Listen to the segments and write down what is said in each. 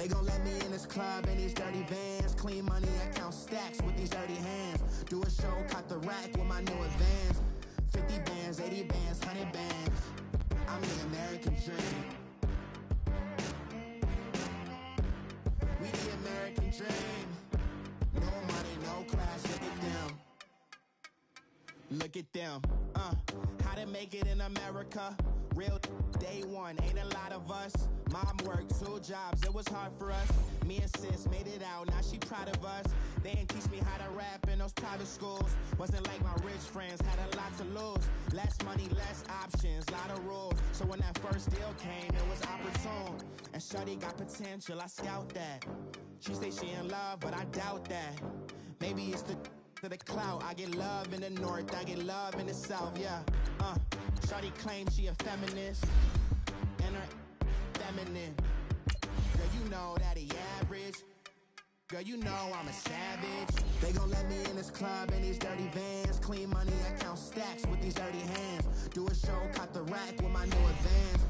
They gon' let me in this club in these dirty vans. Clean money, I count stacks with these dirty hands. Do a show, caught the rack with my new advance. 50 bands, 80 bands, 100 bands. I'm the American dream. We the American dream. No money, no class, look at them. Look at them, how to make it in America. Real day one, ain't a lot of us. Mom worked 2 jobs, it was hard for us. Me and sis made it out, now she proud of us. They ain't teach me how to rap in those private schools. Wasn't like my rich friends, had a lot to lose. Less money, less options, lot of rules. So when that first deal came, it was opportune. And shawty got potential, I scout that. She say she in love, but I doubt that. Maybe it's the clout. I get love in the north, I get love in the south, yeah. Shawty claims she a feminist, and her feminine. Girl, you know that he average. Girl, you know I'm a savage. They gon' let me in this club in these dirty vans. Clean money, I count stacks with these dirty hands. Do a show, caught the rack with my new advance.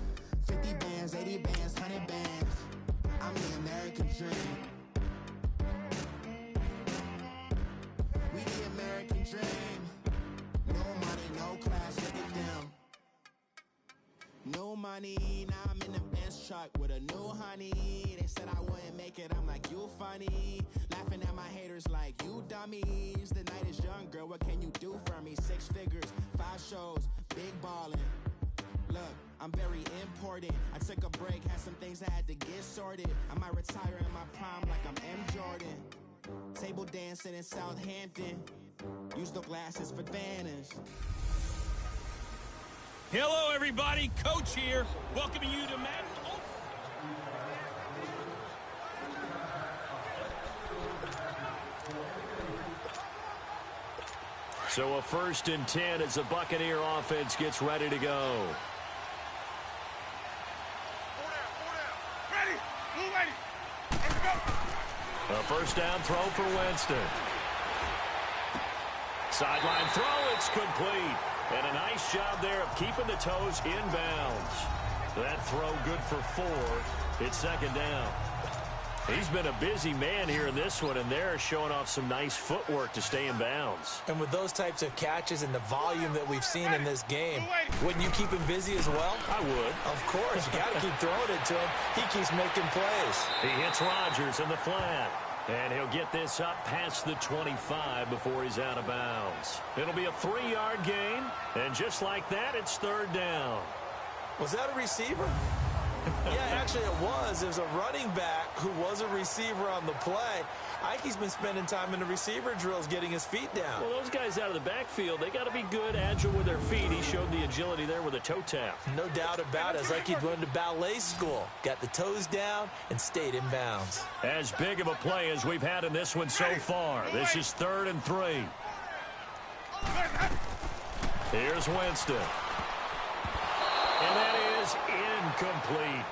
50 bands, 80 bands, 100 bands. I'm the American dream. We the American dream. No money, no class, look at them. No money, now I'm in the Benz truck with a new honey. They said I wouldn't make it, I'm like, you funny. Laughing at my haters like, you dummies. The night is young, girl, what can you do for me? 6 figures, 5 shows, big ballin'. Look, I'm very important. I took a break, had some things I had to get sorted. I might retire in my prime like I'm M. Jordan. Table dancing in Southampton. Use the glasses for advantage. Hello, everybody. Coach here. Welcoming you to Madden. So a 1st and 10 as the Buccaneer offense gets ready to go. A 1st down throw for Winston. Sideline throw, it's complete. And a nice job there of keeping the toes in bounds. That throw good for 4. It's 2nd down. He's been a busy man here in this one, and they're showing off some nice footwork to stay in bounds. And with those types of catches and the volume that we've seen in this game, wouldn't you keep him busy as well? I would. Of course. You got to keep throwing it to him. He keeps making plays. He hits Rodgers in the flat. And he'll get this up past the 25 before he's out of bounds. It'll be a 3-yard gain. And just like that, it's 3rd down. Was that a receiver? Yeah, actually it was. It was a running back who was a receiver on the play. Ike's been spending time in the receiver drills getting his feet down. Well, those guys out of the backfield, they got to be good, agile with their feet. He showed the agility there with a toe tap. No doubt about it. It's like he'd run to ballet school. Got the toes down and stayed in bounds. As big of a play as we've had in this one so far. This is 3rd and 3. Here's Winston. And that is incomplete.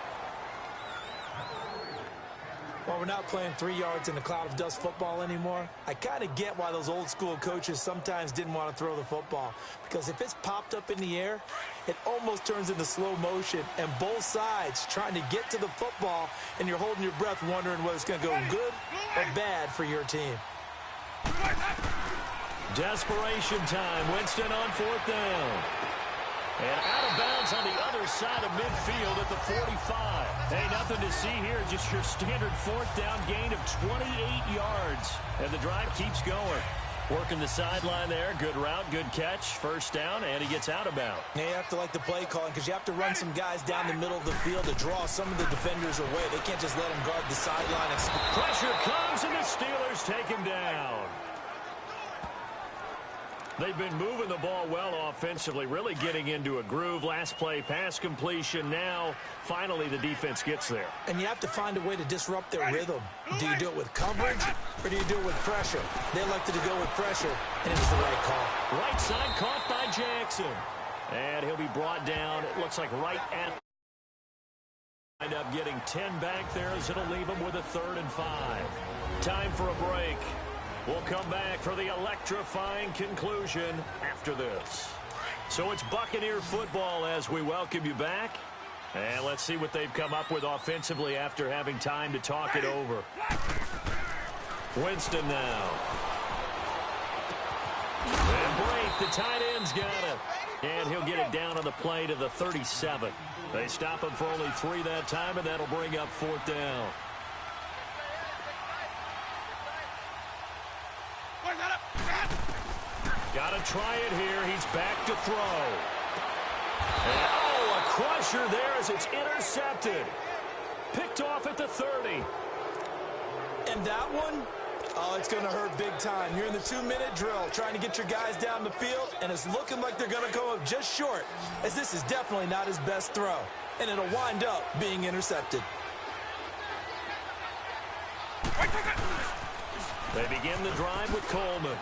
Well, we're not playing 3 yards in a cloud of dust football anymore. I kind of get why those old school coaches sometimes didn't want to throw the football. Because if it's popped up in the air, it almost turns into slow motion. And both sides trying to get to the football, and you're holding your breath wondering whether it's going to go good or bad for your team. Desperation time. Winston on 4th down. And out of bounds on the other side of midfield at the 45. Hey, nothing to see here, just your standard 4th down gain of 28 yards. And the drive keeps going. Working the sideline there. Good route, good catch. 1st down, and he gets out of bounds. Yeah, you have to like the play calling because you have to run some guys down the middle of the field to draw some of the defenders away. They can't just let them guard the sideline. Pressure comes, and the Steelers take him down. They've been moving the ball well offensively, really getting into a groove. Last play, pass completion. Now, finally, the defense gets there. And you have to find a way to disrupt their rhythm. Do you do it with coverage, or do you do it with pressure? They elected to go with pressure, and it was the right call. Right side caught by Jackson. And he'll be brought down, it looks like right at. End up getting 10 back there as it'll leave him with a 3rd and 5. Time for a break. We'll come back for the electrifying conclusion after this. So it's Buccaneer football as we welcome you back. And let's see what they've come up with offensively after having time to talk it over. Winston now. And break, the tight end's got it. And he'll get it down on the play to the 37. They stop him for only 3 that time, and that'll bring up 4th down. Got to try it here. He's back to throw. And, oh, a crusher there as it's intercepted. Picked off at the 30. And that one, oh, it's going to hurt big time. You're in the 2-minute drill trying to get your guys down the field, and it's looking like they're going to come up just short, as this is definitely not his best throw, and it'll wind up being intercepted. They begin the drive with Coleman.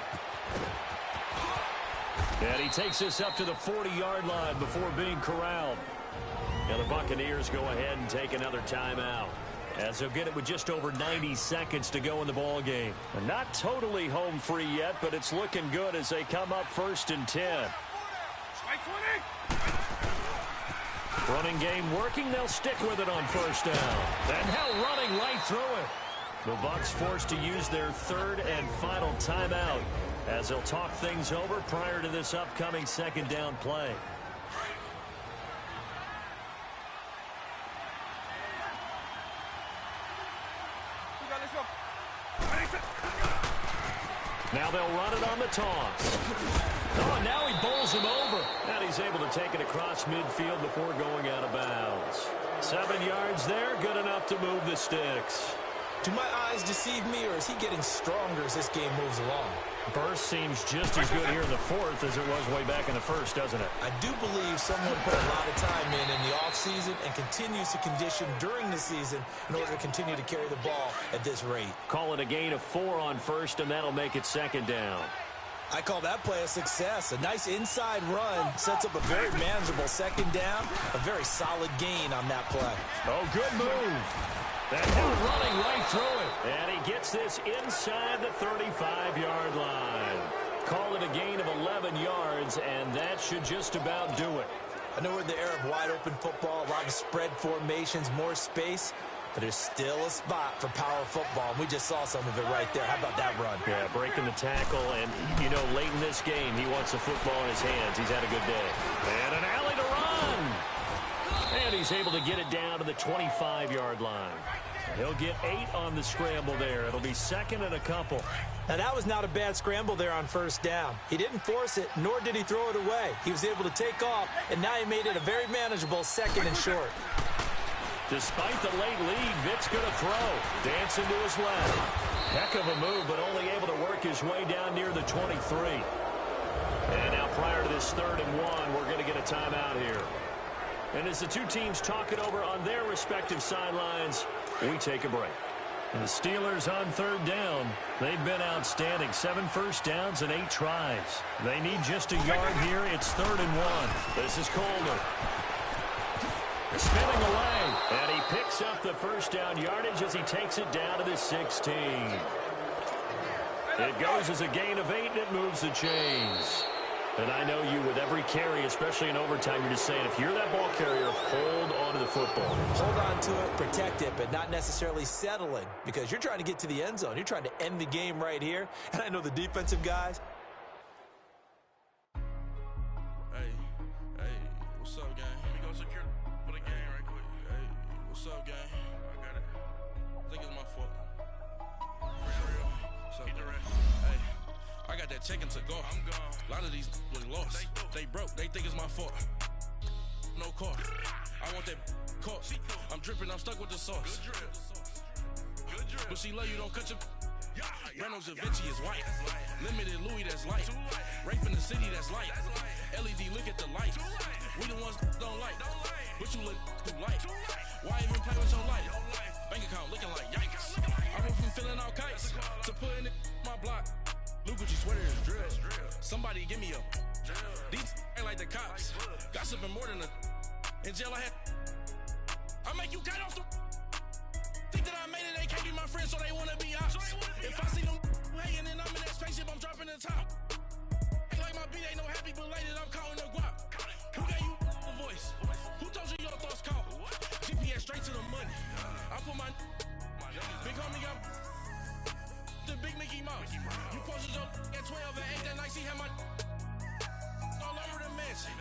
And he takes this up to the 40-yard line before being corralled. And the Buccaneers go ahead and take another timeout, as they'll get it with just over 90 seconds to go in the ball game. And not totally home free yet, but it's looking good as they come up 1st and 10. Running game working. They'll stick with it on 1st down. And now running right through it. The Bucs forced to use their 3rd and final timeout, as they'll talk things over prior to this upcoming 2nd down play. Now they'll run it on the toss. Oh, and now he bowls him over. And he's able to take it across midfield before going out of bounds. 7 yards there, good enough to move the sticks. Do my eyes deceive me, or is he getting stronger as this game moves along? Burst seems just as good here in the 4th as it was way back in the 1st, doesn't it? I do believe someone put a lot of time in the offseason and continues to condition during the season in order to continue to carry the ball at this rate. Call it a gain of 4 on 1st, and that'll make it 2nd down. I call that play a success. A nice inside run sets up a very manageable 2nd down. A very solid gain on that play. Oh, good move. And now running right through it. And he gets this inside the 35-yard line. Call it a gain of 11 yards, and that should just about do it. I know we're in the era of wide-open football, a lot of spread formations, more space, but there's still a spot for power football, and we just saw some of it right there. How about that run? Yeah, breaking the tackle, and, you know, late in this game, he wants the football in his hands. He's had a good day. And an alley to run. And he's able to get it down to the 25-yard line. He'll get 8 on the scramble there. It'll be 2nd and a couple. Now, that was not a bad scramble there on 1st down. He didn't force it, nor did he throw it away. He was able to take off, and now he made it a very manageable 2nd and short. Despite the late lead, Vick's going to throw. Dancing to his left. Heck of a move, but only able to work his way down near the 23. And now prior to this 3rd and 1, we're going to get a timeout here. And as the two teams talk it over on their respective sidelines, we take a break. And the Steelers on 3rd down, they've been outstanding. 7 first downs and 8 tries. They need just a yard here. It's 3rd and 1. This is Colder. Spinning away. And he picks up the 1st down yardage as he takes it down to the 16. It goes as a gain of 8, and it moves the chains. And I know you, with every carry, especially in overtime, you're just saying, if you're that ball carrier, hold on to the football. Hold on to it, protect it, but not necessarily settling, because you're trying to get to the end zone. You're trying to end the game right here. And I know the defensive guys. Hey, what's up, gang? Let me go secure for the game right quick. Hey, what's up, gang? I got it. I think it's my fault. For real. What's up, hey. I got that check-in to go. I'm gone. A lot of these was lost. They broke. They think it's my fault. No car. I want that car. I'm dripping. I'm stuck with the sauce. Good drip. But she love you. Don't cut your. Reynolds Da Vinci is white. Limited Louis, that's light. Rape in the city, that's light. LED, look at the light. We the ones don't like. But you look too light. Why even play with your life? Bank account looking like yikes. I went from filling out kites to putting it in my block. Blue Gucci sweater is drill. Somebody give me a. These ain't like the cops. Gossiping more than a. In jail I had. I make you cut off the. Think that I made it, they can't be my friends, so they wanna be ops. If I see them hating and I'm in that spaceship, I'm dropping the top. Ain't like my beat ain't no happy belated, I'm calling the guap. Who gave you the voice? Who told you your thoughts count? You posted your at 12 and 8 that night. She had my all over the mansion.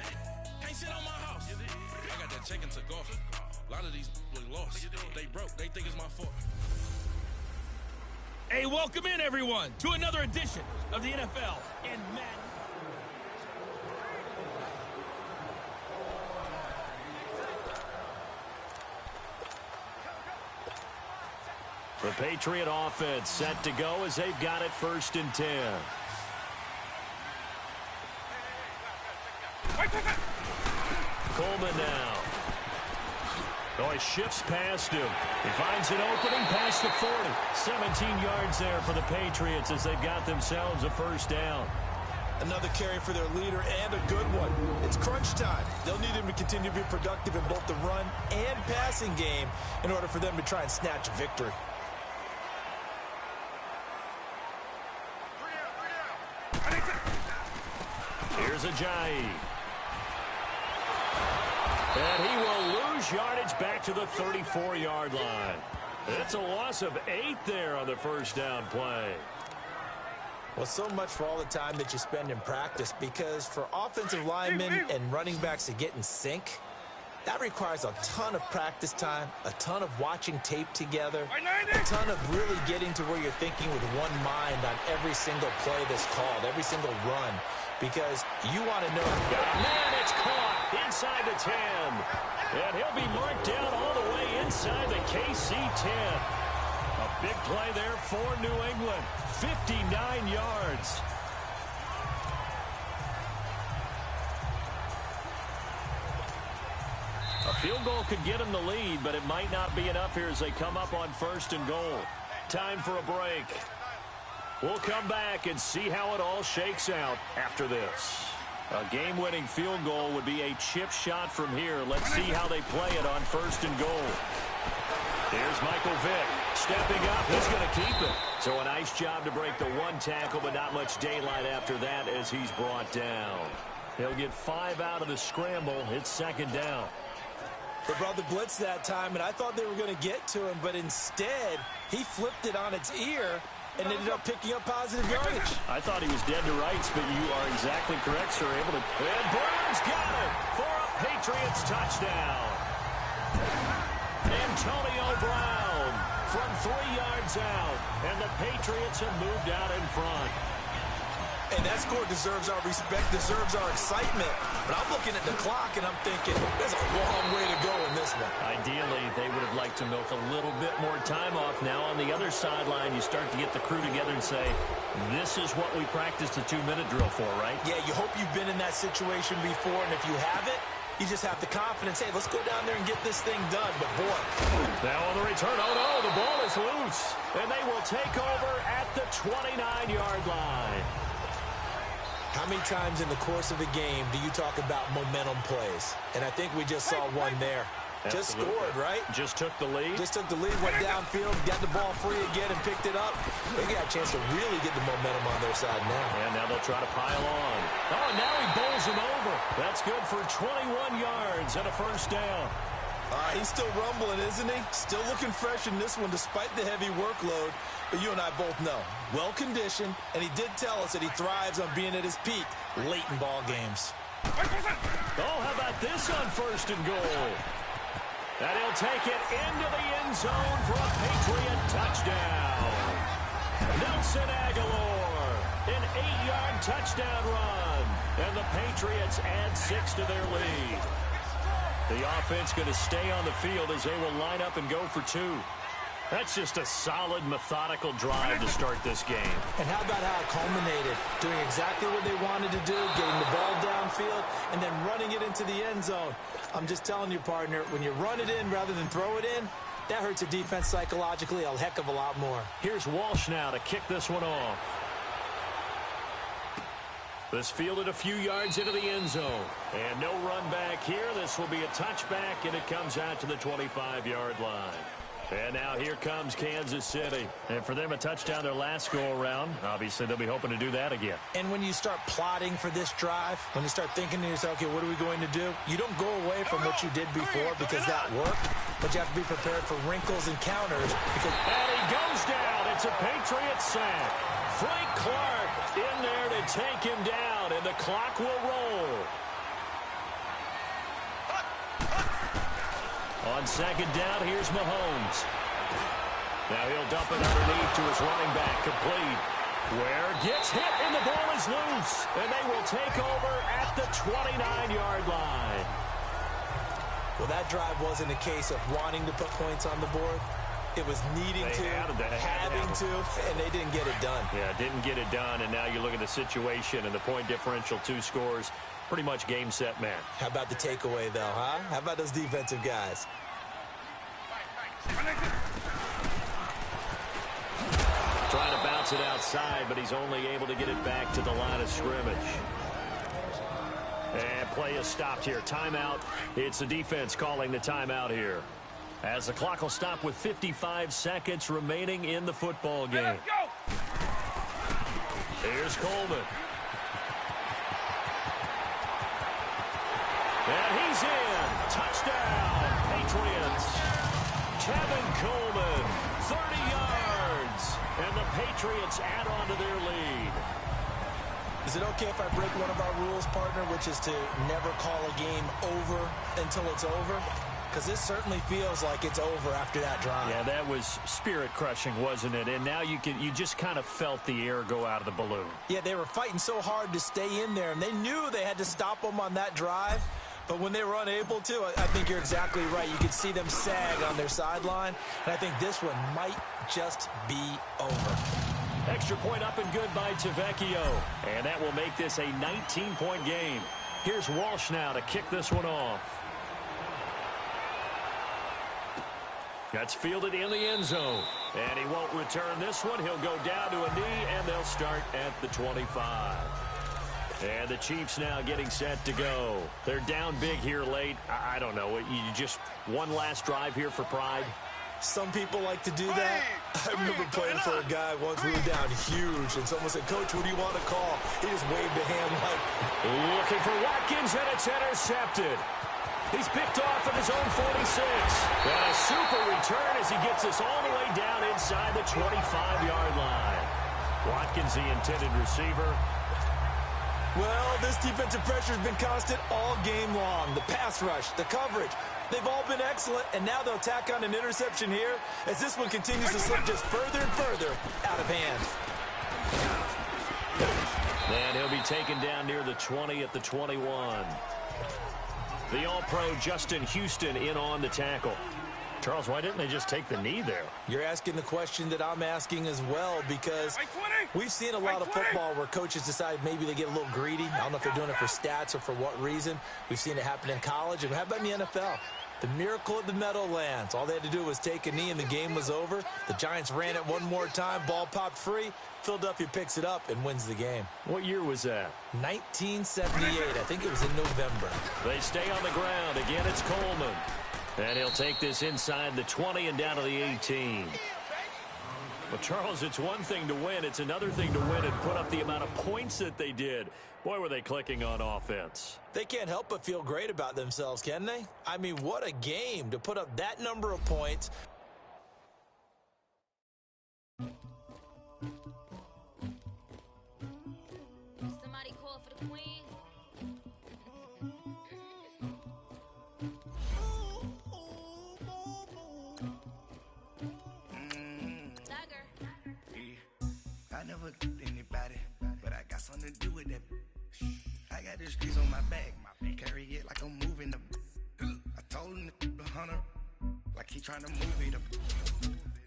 Can't sit on my house. I got that check into golf. A lot of these look lost. They broke. They think it's my fault. Hey, welcome in, everyone, to another edition of the NFL and Madden. The Patriot offense set to go as they've got it 1st and 10. Coleman now. Oh, he shifts past him. He finds an opening past the 40. 17 yards there for the Patriots as they've got themselves a 1st down. Another carry for their leader and a good one. It's crunch time. They'll need him to continue to be productive in both the run and passing game in order for them to try and snatch a victory. Here's Ajayi. And he will lose yardage back to the 34-yard line. It's a loss of 8 there on the 1st down play. Well, so much for all the time that you spend in practice, because for offensive linemen and running backs to get in sync, that requires a ton of practice time, a ton of watching tape together, a ton of really getting to where you're thinking with one mind on every single play that's called, every single run, because you want to know. Man, it's caught inside the 10. And he'll be marked down all the way inside the KC 10. A big play there for New England. 59 yards. A field goal could get him the lead, but it might not be enough here as they come up on 1st and goal. Time for a break. We'll come back and see how it all shakes out after this. A game-winning field goal would be a chip shot from here. Let's see how they play it on 1st and goal. Here's Michael Vick stepping up. He's going to keep it. So a nice job to break the 1 tackle, but not much daylight after that as he's brought down. He'll get 5 out of the scramble. It's 2nd down. They brought the blitz that time, and I thought they were going to get to him, but instead, he flipped it on its ear and ended up picking up positive yardage. I thought he was dead to rights, but you are exactly correct, sir. Able to. And Brown's got it for a Patriots touchdown. Antonio Brown from 3 yards out, and the Patriots have moved out in front. And that score deserves our respect, deserves our excitement. But I'm looking at the clock, and I'm thinking, there's a long way to go in this one. Ideally, they would have liked to milk a little bit more time off. Now, on the other sideline, you start to get the crew together and say, this is what we practiced the 2-minute drill for, right? Yeah, you hope you've been in that situation before, and if you haven't, you just have the confidence, hey, let's go down there and get this thing done. But, boy. Now on the return, oh, no, the ball is loose. And they will take over at the 29-yard line. How many times in the course of the game do you talk about momentum plays? And I think we just saw one there. Absolutely. Just scored, right? Just took the lead. Just took the lead, went downfield, got the ball free again and picked it up. They got a chance to really get the momentum on their side now. And now they'll try to pile on. Oh, and now he bowls him over. That's good for 21 yards and a 1st down. He's still rumbling, isn't he? Still looking fresh in this one despite the heavy workload. But you and I both know, well-conditioned, and he did tell us that he thrives on being at his peak late in ball games. Oh, how about this on 1st and goal? And he'll take it into the end zone for a Patriot touchdown. Nelson Aguilar, an 8-yard touchdown run. And the Patriots add 6 to their lead. The offense going to stay on the field as they will line up and go for 2. That's just a solid, methodical drive to start this game. And how about how it culminated? Doing exactly what they wanted to do, getting the ball downfield, and then running it into the end zone. I'm just telling you, partner, when you run it in rather than throw it in, that hurts a defense psychologically a heck of a lot more. Here's Walsh now to kick this one off. This fielded a few yards into the end zone. And no run back here. This will be a touchback, and it comes out to the 25-yard line. And now here comes Kansas City. And for them, a touchdown their last go-around. Obviously, they'll be hoping to do that again. And when you start plotting for this drive, when you start thinking to yourself, okay, what are we going to do? You don't go away from what you did before because that worked, but you have to be prepared for wrinkles and counters. And he goes down. It's a Patriot sack. Frank Clark in there to take him down, and the clock will roll. On second down, here's Mahomes. Now he'll dump it underneath to his running back, complete. Ware gets hit, and the ball is loose. And they will take over at the 29-yard line. Well, that drive wasn't a case of wanting to put points on the board. It was needing to, having to, and they didn't get it done. Yeah, didn't get it done, and now you look at the situation and the point differential, 2 scores, pretty much game, set, match. How about the takeaway, though, huh? How about those defensive guys? Trying to bounce it outside, but he's only able to get it back to the line of scrimmage. And play is stopped here. Timeout. It's the defense calling the timeout here, as the clock will stop with 55 seconds remaining in the football game. Here's Coleman. And he's in. Touchdown, Patriots. Kevin Coleman, 30 yards. And the Patriots add on to their lead. Is it okay if I break one of our rules, partner, which is to never call a game over until it's over? Because this certainly feels like it's over after that drive. Yeah, that was spirit-crushing, wasn't it? And now you just kind of felt the air go out of the balloon. Yeah, they were fighting so hard to stay in there, and they knew they had to stop them on that drive. But when they were unable to, I think you're exactly right. You could see them sag on their sideline, and I think this one might just be over. Extra point up and good by Tavecchio. And that will make this a 19-point game. Here's Walsh now to kick this one off. That's fielded in the end zone. And he won't return this one. He'll go down to a knee, and they'll start at the 25. And the Chiefs now getting set to go. They're down big here late. I don't know. You just one last drive here for pride? Some people like to do that. I remember playing for a guy once. We were down huge, and someone said, "Coach, what do you want to call?" He just waved a hand like... Looking for Watkins, and it's intercepted. He's picked off at his own 46. And a super return as he gets us all the way down inside the 25-yard line. Watkins, the intended receiver. Well, this defensive pressure has been constant all game long. The pass rush, the coverage, they've all been excellent, and now they'll tack on an interception here as this one continues to slip just further and further out of hand. And he'll be taken down near the 20 at the 21. The All-Pro Justin Houston in on the tackle. Charles, why didn't they just take the knee there? You're asking the question that I'm asking as well, because we've seen a lot of football where coaches decide maybe they get a little greedy. I don't know if they're doing it for stats or for what reason. We've seen it happen in college. And how about in the NFL? The miracle at the Meadowlands. All they had to do was take a knee and the game was over. The Giants ran it one more time. Ball popped free. Philadelphia picks it up and wins the game. What year was that? 1978. I think it was in November. They stay on the ground. Again, it's Coleman. And he'll take this inside the 20 and down to the 18. Well, Charles, it's one thing to win. It's another thing to win and put up the amount of points that they did. Boy, were they clicking on offense. They can't help but feel great about themselves, can they? I mean, what a game to put up that number of points. Somebody call for the queen. I never anybody, but I got something to do with that. I got the streets on my back, carry it like I'm moving them. I told him the hunter, like he trying to move it up.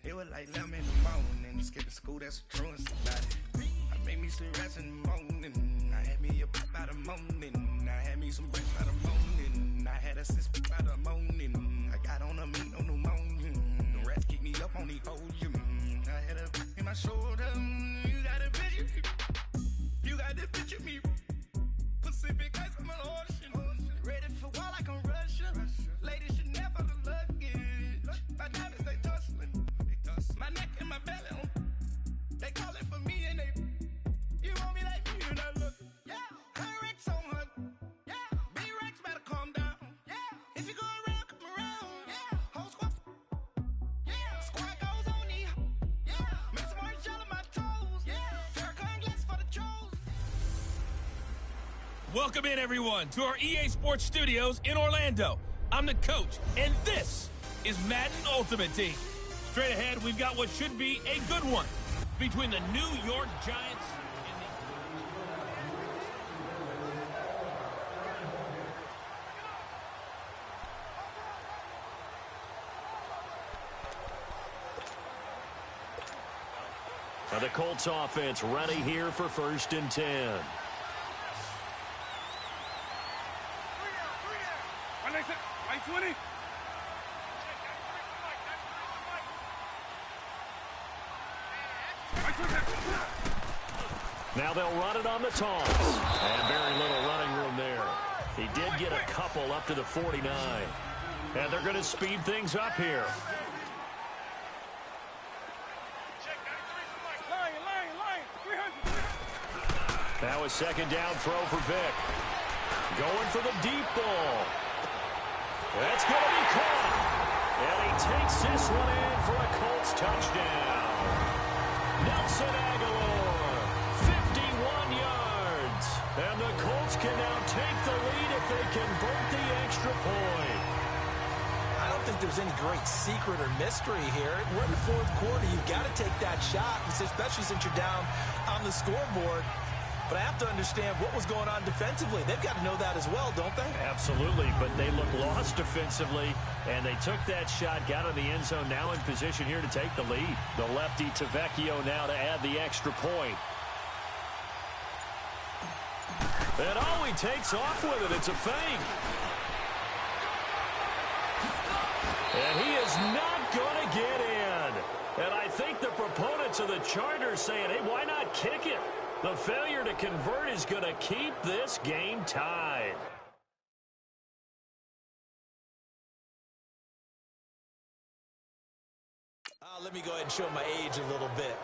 It was like 11 in the morning, skipping school, that's a truancy about it. I made me some rest in the morning, I had me up by the morning, I had me some breakfast by the morning, I had a sis by the morning, I got on a meat on the morning, the rats keep me up on the ocean, I had a in my shoulder, you got a picture, you got the picture me, Pacific ice on my ocean, ready for war like I'm Russian, ladies should never look lucky, my diamonds they touch. Squad goes on the yeah. Make some orange gel on my toes. Yeah. Farrakhan glass for the trolls. Welcome in, everyone, to our EA Sports Studios in Orlando. I'm the coach, and this is Madden Ultimate Team. Straight ahead, we've got what should be a good one between the New York Giants and the... The Colts offense ready here for 1st and 10. Now they'll run it on the toss. And very little running room there. He did get a couple up to the 49. And they're going to speed things up here. Now a 2nd down throw for Vic. Going for the deep ball. That's going to be caught. And he takes this one in for a Colts touchdown. Nelson Aguilar, 51 yards. And the Colts can now take the lead if they convert the extra point. I don't think there's any great secret or mystery here. We're in the 4th quarter. You've got to take that shot, especially since you're down on the scoreboard. But I have to understand what was going on defensively. They've got to know that as well, don't they? Absolutely, but they look lost defensively, and they took that shot, got in the end zone, now in position here to take the lead. The lefty Tavecchio now to add the extra point. And oh, he takes off with it. It's a fake. And he is not going to get in. And I think the proponents of the Chargers saying, hey, why not kick it? The failure to convert is going to keep this game tied. Let me go ahead and show my age a little bit.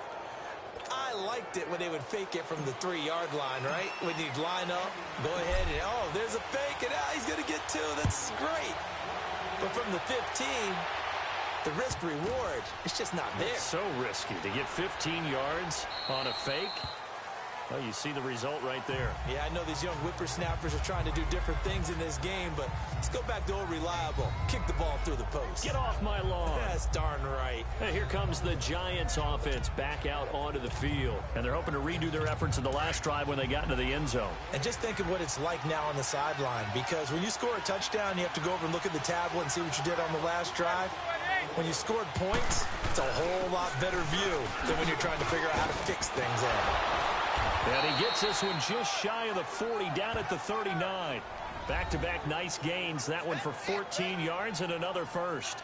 I liked it when they would fake it from the 3-yard line, right? When you'd line up, go ahead and, oh, there's a fake, and he's going to get 2. That's great. But from the 15, the risk-reward, it's just not there. It's so risky to get 15 yards on a fake. Well, you see the result right there. Yeah, I know these young whippersnappers are trying to do different things in this game, but let's go back to old reliable. Kick the ball through the post. Get off my lawn. That's darn right. Hey, here comes the Giants offense back out onto the field. And they're hoping to redo their efforts in the last drive when they got into the end zone. And just think of what it's like now on the sideline, because when you score a touchdown, you have to go over and look at the tablet and see what you did on the last drive. When you scored points, it's a whole lot better view than when you're trying to figure out how to fix things up. And he gets this one just shy of the 40, down at the 39. Back-to-back nice gains. That one for 14 yards and another first.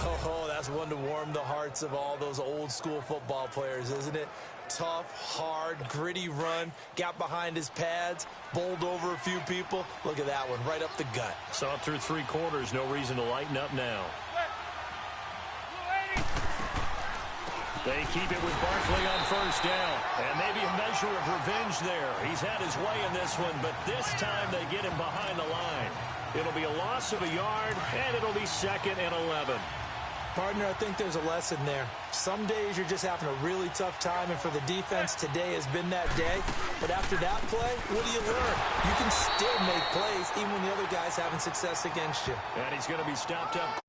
Oh, that's one to warm the hearts of all those old-school football players, isn't it? Tough, hard, gritty run. Got behind his pads, bowled over a few people. Look at that one, right up the gut. Saw through 3 quarters. No reason to lighten up now. They keep it with Barkley on 1st down. And maybe a measure of revenge there. He's had his way in this one, but this time they get him behind the line. It'll be a loss of a yard, and it'll be 2nd and 11. Partner, I think there's a lesson there. Some days you're just having a really tough time, and for the defense, today has been that day. But after that play, what do you learn? You can still make plays even when the other guy's having success against you. And he's going to be stopped up.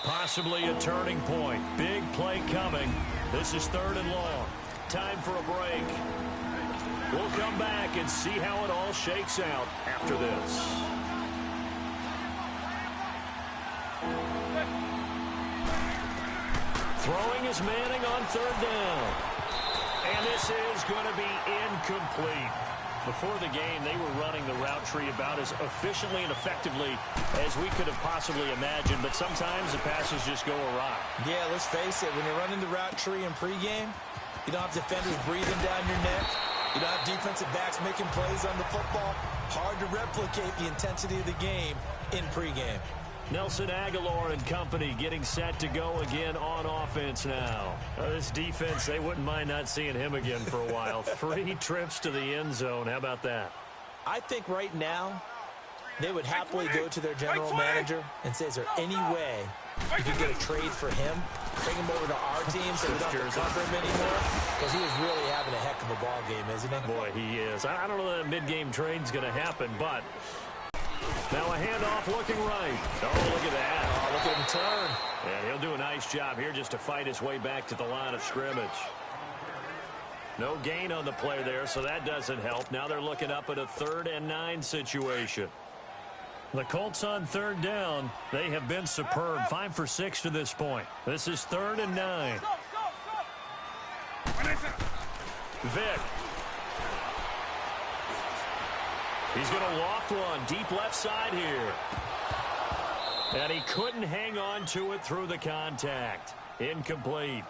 Possibly a turning point. Big play coming. This is 3rd and long. Time for a break. We'll come back and see how it all shakes out after this. Throwing is Manning on 3rd down. And this is going to be incomplete. Before the game, they were running the route tree about as efficiently and effectively as we could have possibly imagined, but sometimes the passes just go awry. Yeah, let's face it, when you're running the route tree in pregame, you don't have defenders breathing down your neck. You don't have defensive backs making plays on the football. Hard to replicate the intensity of the game in pregame. Nelson Aguilar and company getting set to go again on offense now. This defense, they wouldn't mind not seeing him again for a while. 3 trips to the end zone. How about that? I think right now they would happily go to their general manager and say, is there any way you could get a trade for him, bring him over to our team so we don't have to cover him anymore? Because he is really having a heck of a ball game, isn't he? Boy, he is. I don't know that a mid-game trade's going to happen, but now a handoff looking right. Oh, look at that. Oh, look at him turn. And he'll do a nice job here just to fight his way back to the line of scrimmage. No gain on the play there, so that doesn't help. Now they're looking up at a 3rd and 9 situation. The Colts on 3rd down. They have been superb. 5 for 6 to this point. This is 3rd and 9. Vick. He's going to loft one deep left side here. And he couldn't hang on to it through the contact. Incomplete.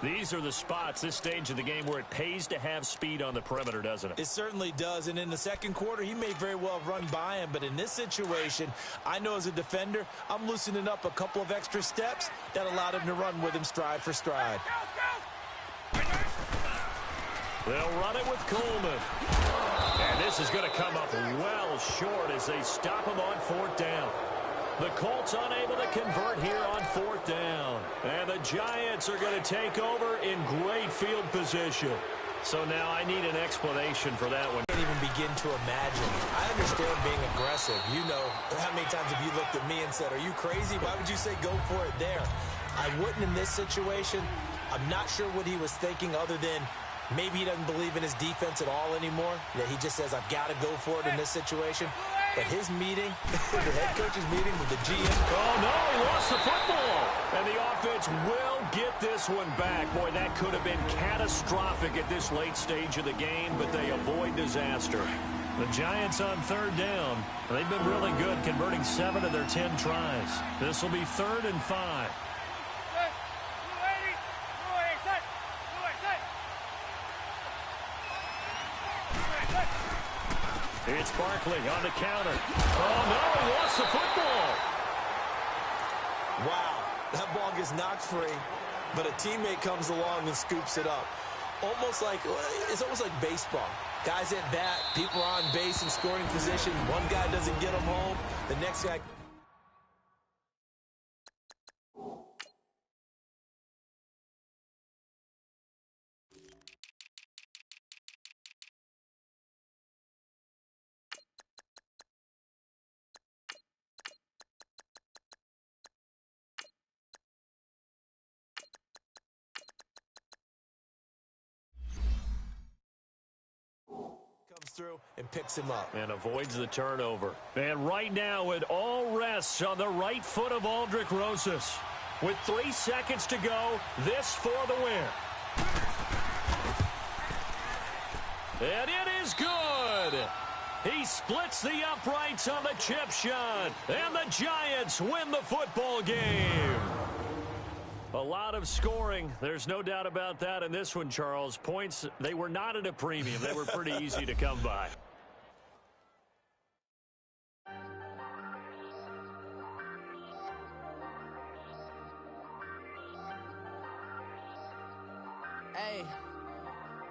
These are the spots, this stage of the game, where it pays to have speed on the perimeter, doesn't it? It certainly does, and in the second quarter, he may very well have run by him, but in this situation, I know as a defender, I'm loosening up a couple of extra steps that allowed him to run with him stride for stride. They'll run it with Coleman. And this is going to come up well short as they stop him on 4th down. The Colts unable to convert here on 4th down. And the Giants are going to take over in great field position. So now I need an explanation for that one. I can't even begin to imagine. I understand being aggressive. You know, how many times have you looked at me and said, are you crazy? Why would you say go for it there? I wouldn't in this situation. I'm not sure what he was thinking other than maybe he doesn't believe in his defense at all anymore. That he just says, I've got to go for it in this situation. But his meeting, the head coach's meeting with the GM. Oh, no, he lost the football. And the offense will get this one back. Boy, that could have been catastrophic at this late stage of the game, but they avoid disaster. The Giants on 3rd down. They've been really good, converting 7 of their 10 tries. This will be 3rd and 5. It's Barkley on the counter. Oh, no, he lost the football. Wow, that ball gets knocked free, but a teammate comes along and scoops it up. It's almost like baseball. Guys at bat, people are on base in scoring position. One guy doesn't get them home. The next guy... through and picks him up. And avoids the turnover. And right now it all rests on the right foot of Aldrick Rosas. With 3 seconds to go, this for the win. And it is good. He splits the uprights on the chip shot. And the Giants win the football game. A lot of scoring. There's no doubt about that in this one, Charles. Points, they were not at a premium. They were pretty easy to come by.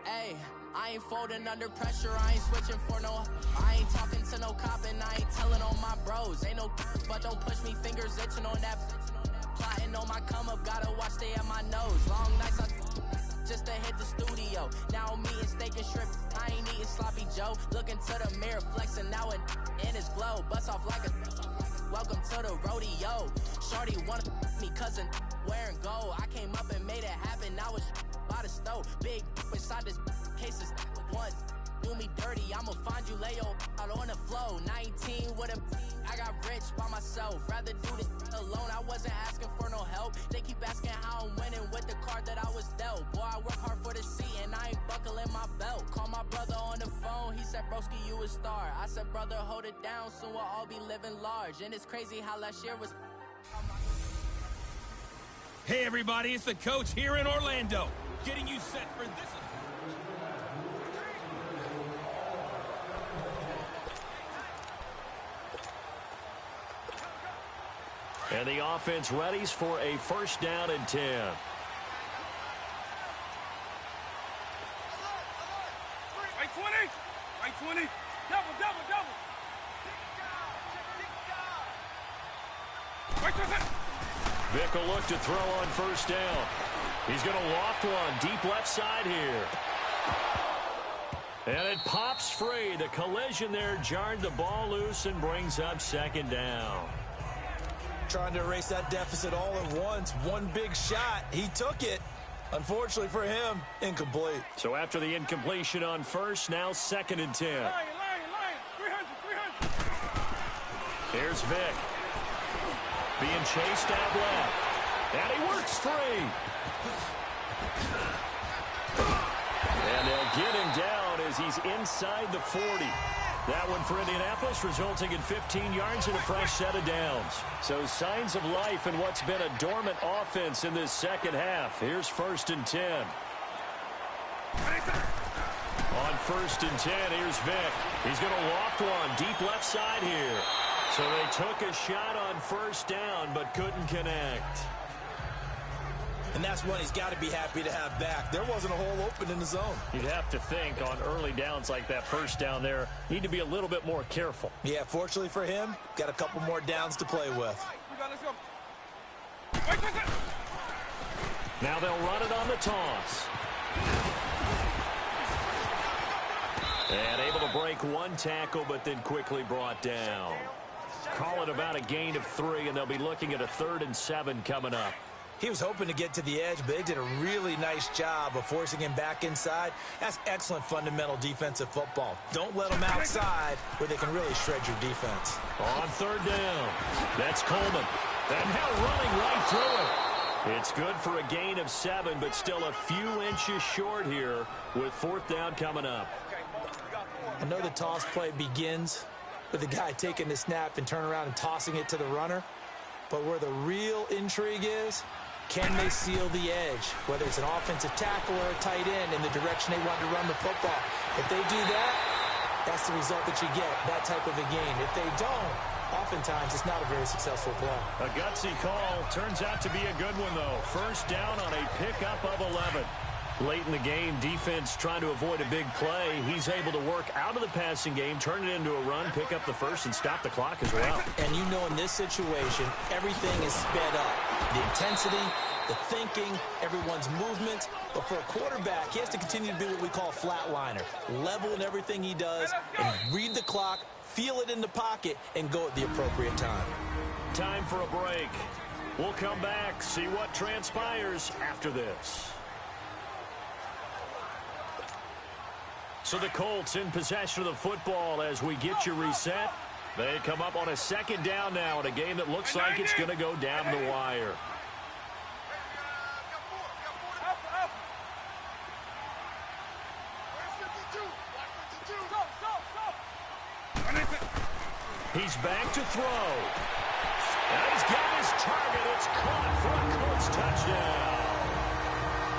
Hey, I ain't folding under pressure. I ain't switching for no. I ain't talking to no cop and I ain't telling on my bros. Ain't no, but don't push me. Fingers itching on that. Plotting on my come up, gotta watch stay at my nose. Long nights just to hit the studio. Now I'm eating steak and shrimp. I ain't eating sloppy Joe. Looking to the mirror, flexing now and in his glow. Bust off like a welcome to the rodeo. Shorty wanted me cousin wearing gold. I came up and made it happen. I was by the stove. Big inside this case is one. Do me dirty, I'ma find you, lay your out on the flow. 19 with a I got rich by myself. Rather do this alone. I wasn't asking for no help. They keep asking how I'm winning with the card that I was dealt. Boy, I work hard for the seat and I ain't buckling my belt. Call my brother on the phone. He said, broski, you a star. I said, brother, hold it down. Soon we'll all be living large. And it's crazy how last year was. Hey, everybody, it's the coach here in Orlando, getting you set for this. And the offense readies for a first down and 10. Right 20. Right 20. Double. Vick will look to throw on first down. He's going to loft one deep left side here. And it pops free. The collision there jarred the ball loose and brings up second down. Trying to erase that deficit all at once. One big shot. He took it. Unfortunately for him, incomplete. So after the incompletion on first, now 2nd and 10. Lion, 300. Here's Vick. Being chased out left. And he works free. And they'll get him down as he's inside the 40. That one for Indianapolis, resulting in 15 yards and a fresh set of downs. So signs of life in what's been a dormant offense in this second half. Here's 1st and 10. On 1st and 10, here's Vick. He's going to loft one deep left side here. So they took a shot on first down, but couldn't connect. And that's one he's got to be happy to have back. There wasn't a hole open in the zone. You'd have to think on early downs like that first down there, need to be a little bit more careful. Yeah, fortunately for him, got a couple more downs to play with. Now they'll run it on the toss. And able to break one tackle, but then quickly brought down. Call it about a gain of 3, and they'll be looking at a 3rd and 7 coming up. He was hoping to get to the edge, but they did a really nice job of forcing him back inside. That's excellent fundamental defensive football. Don't let them outside where they can really shred your defense. On 3rd down, that's Coleman. And now running right through it. It's good for a gain of 7, but still a few inches short here with 4th down coming up. I know the toss play begins with the guy taking the snap and turning around and tossing it to the runner. But where the real intrigue is, can they seal the edge, whether it's an offensive tackle or a tight end in the direction they want to run the football? If they do that, that's the result that you get, that type of a game. If they don't, oftentimes it's not a very successful play. A gutsy call turns out to be a good one, though. First down on a pickup of 11. Late in the game, defense trying to avoid a big play. He's able to work out of the passing game, turn it into a run, pick up the first, and stop the clock as well. And you know in this situation, everything is sped up. The intensity, the thinking, everyone's movement. But for a quarterback, he has to continue to be what we call a flatliner. Level in everything he does, and read the clock, feel it in the pocket, and go at the appropriate time. Time for a break. We'll come back, see what transpires after this. So the Colts in possession of the football as we get you reset. They come up on a 2nd down now in a game that looks like it's going to go down the wire. He's back to throw. And he's got his target. It's caught for a Colts touchdown.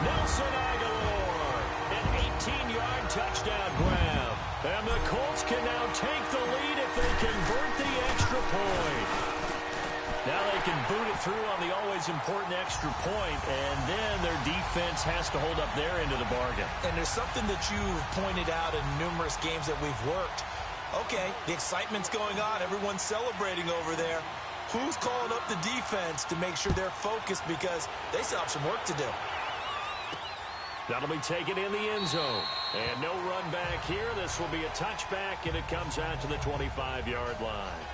Nelson Aguilar, an 18-yard touchdown grab. And the Colts can now take the lead if they convert the extra point. Now they can boot it through on the always important extra point, and then their defense has to hold up their end of the bargain. And there's something that you've pointed out in numerous games that we've worked. Okay, the excitement's going on. Everyone's celebrating over there. Who's calling up the defense to make sure they're focused because they still have some work to do? That'll be taken in the end zone. And no run back here. This will be a touchback, and it comes out to the 25-yard line.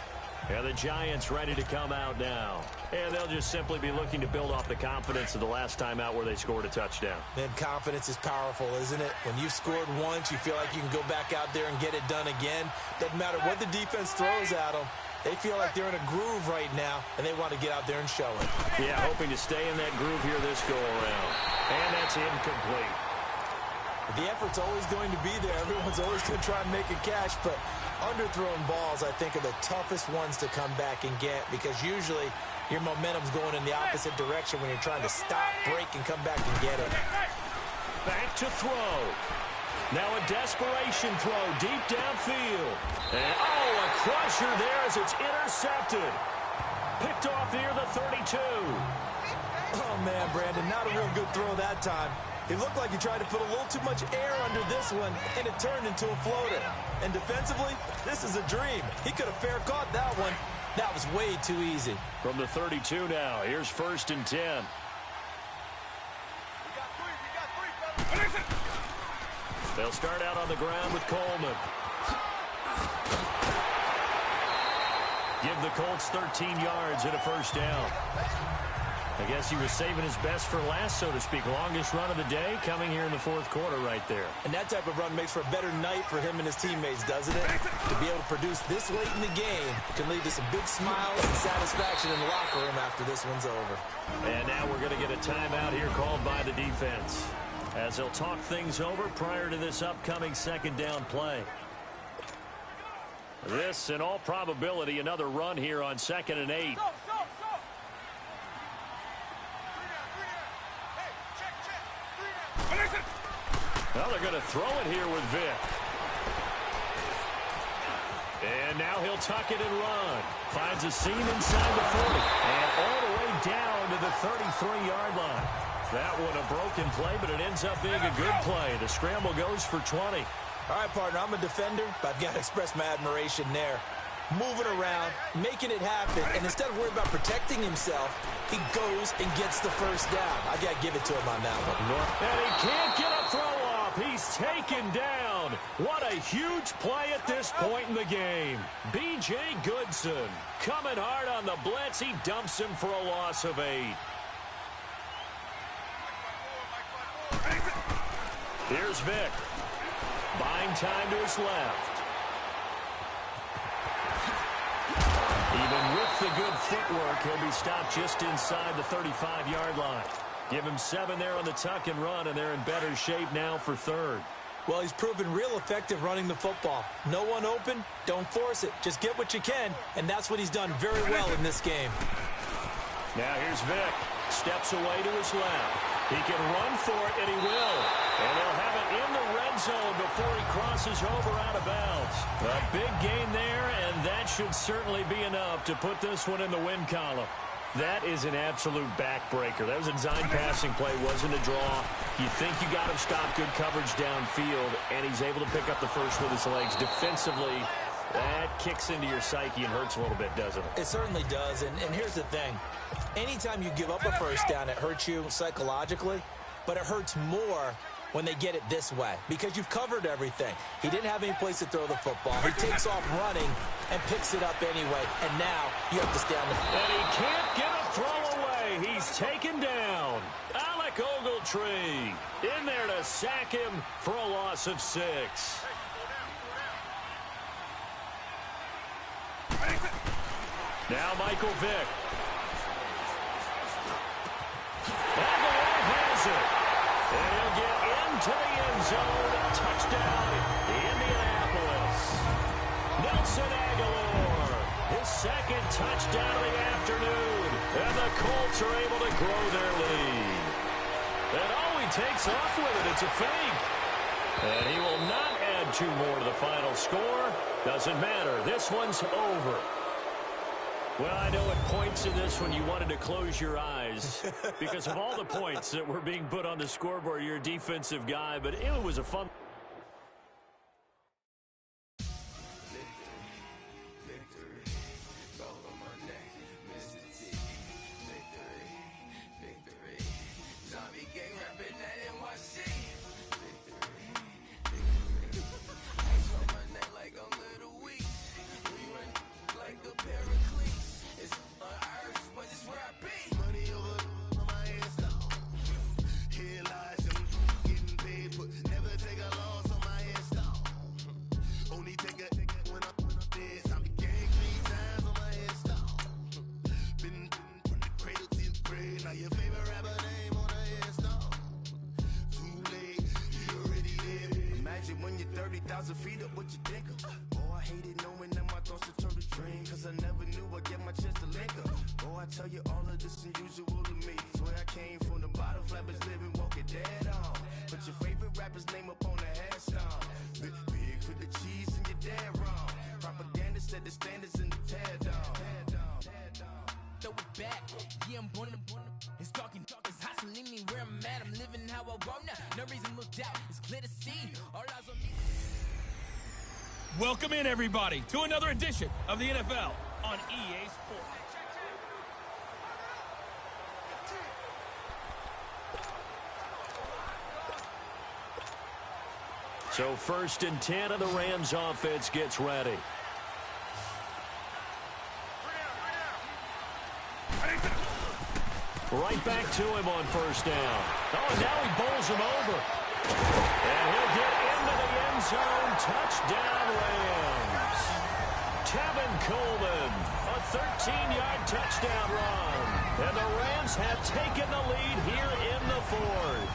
And the Giants ready to come out now. And they'll just simply be looking to build off the confidence of the last time out where they scored a touchdown. Man, confidence is powerful, isn't it? When you've scored once, you feel like you can go back out there and get it done again. Doesn't matter what the defense throws at them. They feel like they're in a groove right now, and they want to get out there and show it. Yeah, hoping to stay in that groove here this go-around. And that's incomplete. The effort's always going to be there. Everyone's always going to try and make a catch, but underthrown balls, I think, are the toughest ones to come back and get because usually your momentum's going in the opposite direction when you're trying to stop, break, and come back and get it. Back to throw. Now a desperation throw deep downfield. And, a crusher there as it's intercepted. Picked off near the 32. Oh, man, Brandon, not a real good throw that time. It looked like he tried to put a little too much air under this one, and it turned into a floater. And defensively, this is a dream. He could have fair caught that one. That was way too easy. From the 32 now, here's 1st and 10. They'll start out on the ground with Coleman. Give the Colts 13 yards and a 1st down. I guess he was saving his best for last, so to speak. Longest run of the day coming here in the 4th quarter right there. And that type of run makes for a better night for him and his teammates, doesn't it? To be able to produce this late in the game can lead to some big smiles and satisfaction in the locker room after this one's over. And now we're going to get a timeout here called by the defense, as they'll talk things over prior to this upcoming 2nd down play. This, in all probability, another run here on 2nd and 8. Well, they're going to throw it here with Vick. And now he'll tuck it and run. Finds a seam inside the 40. And all the way down to the 33-yard line. That one a broken play, but it ends up being a good play. The scramble goes for 20. All right, partner, I'm a defender, but I've got to express my admiration there. Moving around, making it happen, and instead of worrying about protecting himself, he goes and gets the 1st down. I got to give it to him on that one. And he can't get a throw off. He's taken down. What a huge play at this point in the game. B.J. Goodson coming hard on the blitz. He dumps him for a loss of 8. Here's Vick. Buying time to his left. Even with the good footwork, he'll be stopped just inside the 35-yard line. Give him 7 there on the tuck and run, and they're in better shape now for 3rd. Well, he's proven real effective running the football. No one open, don't force it. Just get what you can, and that's what he's done very well in this game. Now here's Vick. Steps away to his left. He can run for it, and he will. And they'll have it in the red zone before he crosses over out of bounds. A big gain there, and that should certainly be enough to put this one in the win column. That is an absolute backbreaker. That was a design passing play, wasn't a draw. You think you got him stopped, good coverage downfield, and he's able to pick up the first with his legs. Defensively, that kicks into your psyche and hurts a little bit, doesn't it? It certainly does, and here's the thing. Anytime you give up a 1st down, it hurts you psychologically, but it hurts more when they get it this way because you've covered everything. He didn't have any place to throw the football. He takes off running and picks it up anyway, and now you have to stay on the field. And he can't get a throw away. He's taken down. Alec Ogletree in there to sack him for a loss of 6. Now Michael Vick. Aguilar has it. And he'll get into the end zone. Touchdown, Indianapolis. Nelson Aguilar, his 2nd touchdown of the afternoon. And the Colts are able to grow their lead. And he takes off with it. It's a fake. And he will not add 2 more to the final score. Doesn't matter. This one's over. Well, I know at points in this one you wanted to close your eyes because of all the points that were being put on the scoreboard. You're a defensive guy, but it was a fun... Welcome in, everybody, to another edition of the NFL on EA Sports. So 1st and 10 of the Rams offense gets ready. Right back to him on 1st down. Oh, and now he bowls him over. And he'll get into the end zone. Touchdown, Rams. Tevin Coleman, a 13-yard touchdown run. And the Rams have taken the lead here in the 4th.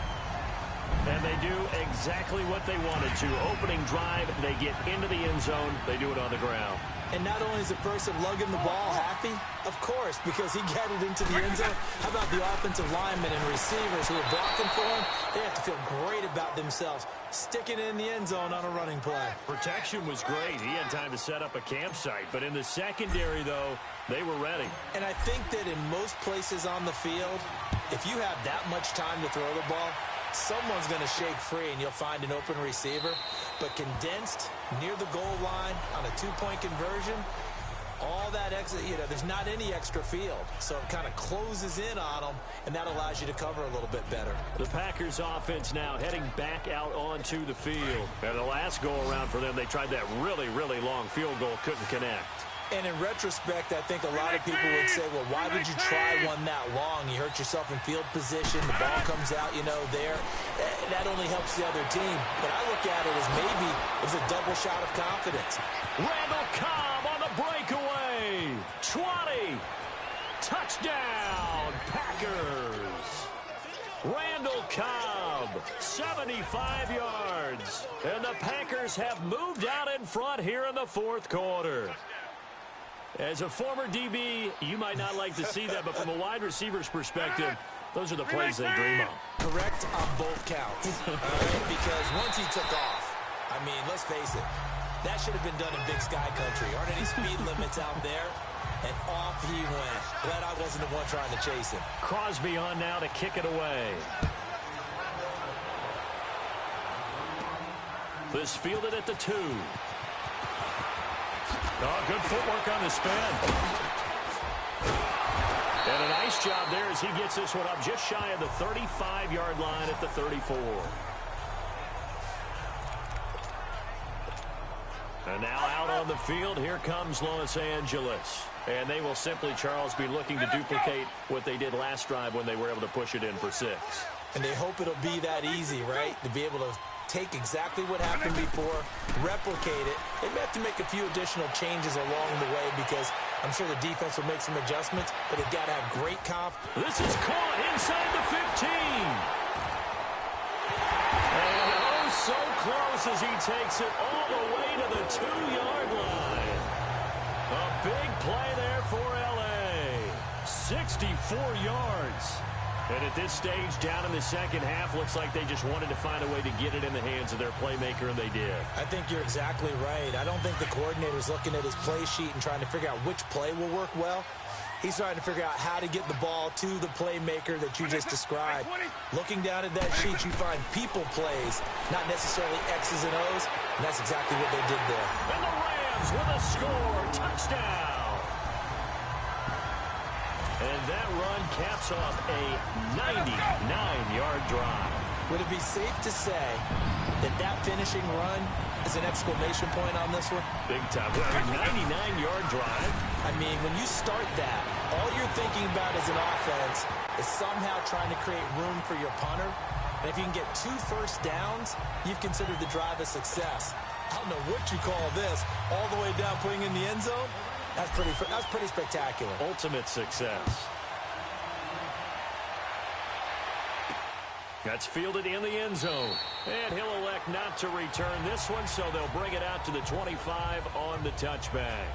And they do exactly what they wanted to. Opening drive, they get into the end zone. They do it on the ground. And not only is the person lugging the ball happy, of course, because he got it into the end zone. How about the offensive linemen and receivers who are blocking for him? They have to feel great about themselves, sticking it in the end zone on a running play. Protection was great. He had time to set up a campsite. But in the secondary, though, they were ready. And I think that in most places on the field, if you have that much time to throw the ball, someone's going to shake free and you'll find an open receiver. But condensed near the goal line on a 2-point conversion, all that extra, there's not any extra field. So it kind of closes in on them, and that allows you to cover a little bit better. The Packers offense now heading back out onto the field. And the last go-around for them, they tried that really, really long field goal, couldn't connect. And in retrospect, I think a lot of people would say, well, why did you try one that long? You hurt yourself in field position. The ball comes out, there. That only helps the other team. But I look at it as maybe it was a double shot of confidence. Randall Cobb on the breakaway. 20. Touchdown, Packers. Randall Cobb, 75 yards. And the Packers have moved out in front here in the 4th quarter. As a former DB, you might not like to see that, but from a wide receiver's perspective, those are the plays they dream of. Correct on both counts. All right? Because once he took off, let's face it, that should have been done in Big Sky Country. Aren't any speed limits out there? And off he went. Glad I wasn't the one trying to chase him. Crosby on now to kick it away. This fielded at the 2. Oh, good footwork on the spin. And a nice job there as he gets this one up just shy of the 35-yard line at the 34. And now out on the field, here comes Los Angeles. And they will simply, Charles, be looking to duplicate what they did last drive when they were able to push it in for 6. And they hope it'll be that easy, right? To be able to take exactly what happened before, replicate it. They may have to make a few additional changes along the way because I'm sure the defense will make some adjustments, but they've got to have great confidence. This is caught inside the 15. And oh, so close as he takes it all the way to the 2-yard line. A big play there for L.A. 64 yards. And at this stage, down in the second half, looks like they just wanted to find a way to get it in the hands of their playmaker, and they did. I think you're exactly right. I don't think the coordinator's looking at his play sheet and trying to figure out which play will work well. He's trying to figure out how to get the ball to the playmaker that you just described. Looking down at that sheet, you find people plays, not necessarily X's and O's, and that's exactly what they did there. And the Rams with a score, touchdown. And that run caps off a 99-yard drive. Would it be safe to say that that finishing run is an exclamation point on this one? Big time. 99-yard drive. When you start that, all you're thinking about as an offense is somehow trying to create room for your punter. And if you can get 2 first downs, you've considered the drive a success. I don't know what you call this. All the way down, putting in the end zone. That's pretty spectacular. Ultimate success. That's fielded in the end zone. And he'll elect not to return this one, so they'll bring it out to the 25 on the touchback.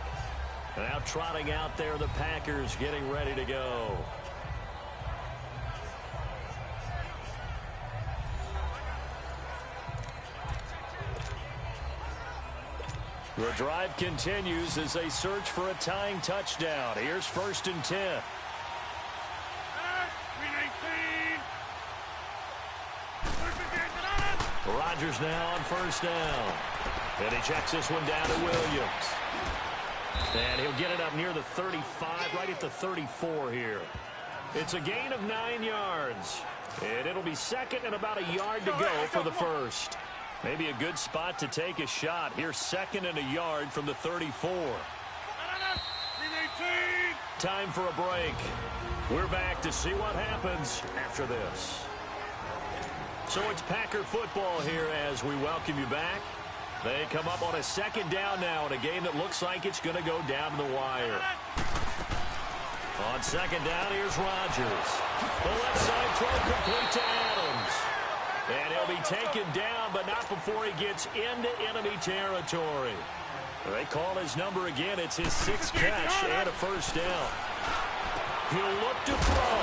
Now trotting out there, the Packers getting ready to go. The drive continues as they search for a tying touchdown. Here's 1st and 10. Rodgers now on 1st down. And he checks this one down to Williams. And he'll get it up near the 35, right at the 34 here. It's a gain of 9 yards. And it'll be second and about a yard to go for the first. Maybe a good spot to take a shot. Here's second and a yard from the 34. Time for a break. We're back to see what happens after this. So it's Packer football here as we welcome you back. They come up on a second down now in a game that looks like it's going to go down to the wire. On second down, here's Rodgers. The left side throw complete to Adams. And he'll be taken down, but not before he gets into enemy territory. They call his number again. It's his 6th catch and a first down. He'll look to throw.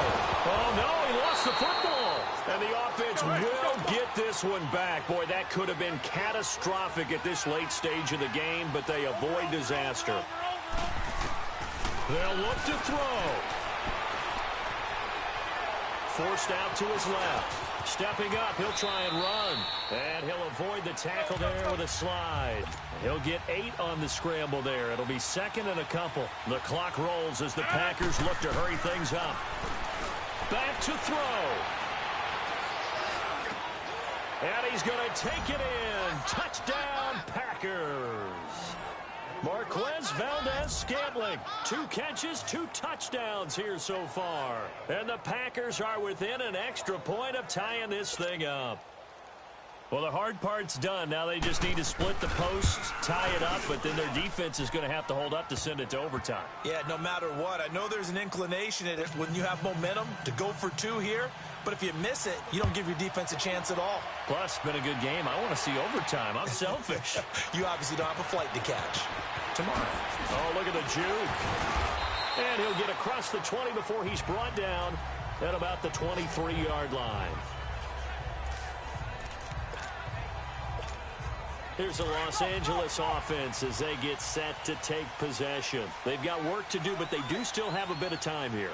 Oh, no, he lost the football. And the offense will get this one back. Boy, that could have been catastrophic at this late stage of the game, but they avoid disaster. They'll look to throw. Forced out to his left. Stepping up, he'll try and run. And he'll avoid the tackle there with a slide. He'll get 8 on the scramble there. It'll be second and a couple. The clock rolls as the Packers look to hurry things up. Back to throw. And he's going to take it in. Touchdown, Packers. Marquez Valdez-Scantling, 2 catches, 2 touchdowns here so far. And the Packers are within an extra point of tying this thing up. Well, the hard part's done. Now they just need to split the posts, tie it up, but then their defense is going to have to hold up to send it to overtime. Yeah, no matter what. I know there's an inclination in it when you have momentum to go for 2 here, but if you miss it, you don't give your defense a chance at all. Plus, it's been a good game. I want to see overtime. I'm selfish. You obviously don't have a flight to catch. Tomorrow. Oh, look at the juke. And he'll get across the 20 before he's brought down at about the 23-yard line. Here's the Los Angeles offense as they get set to take possession. They've got work to do, but they do still have a bit of time here.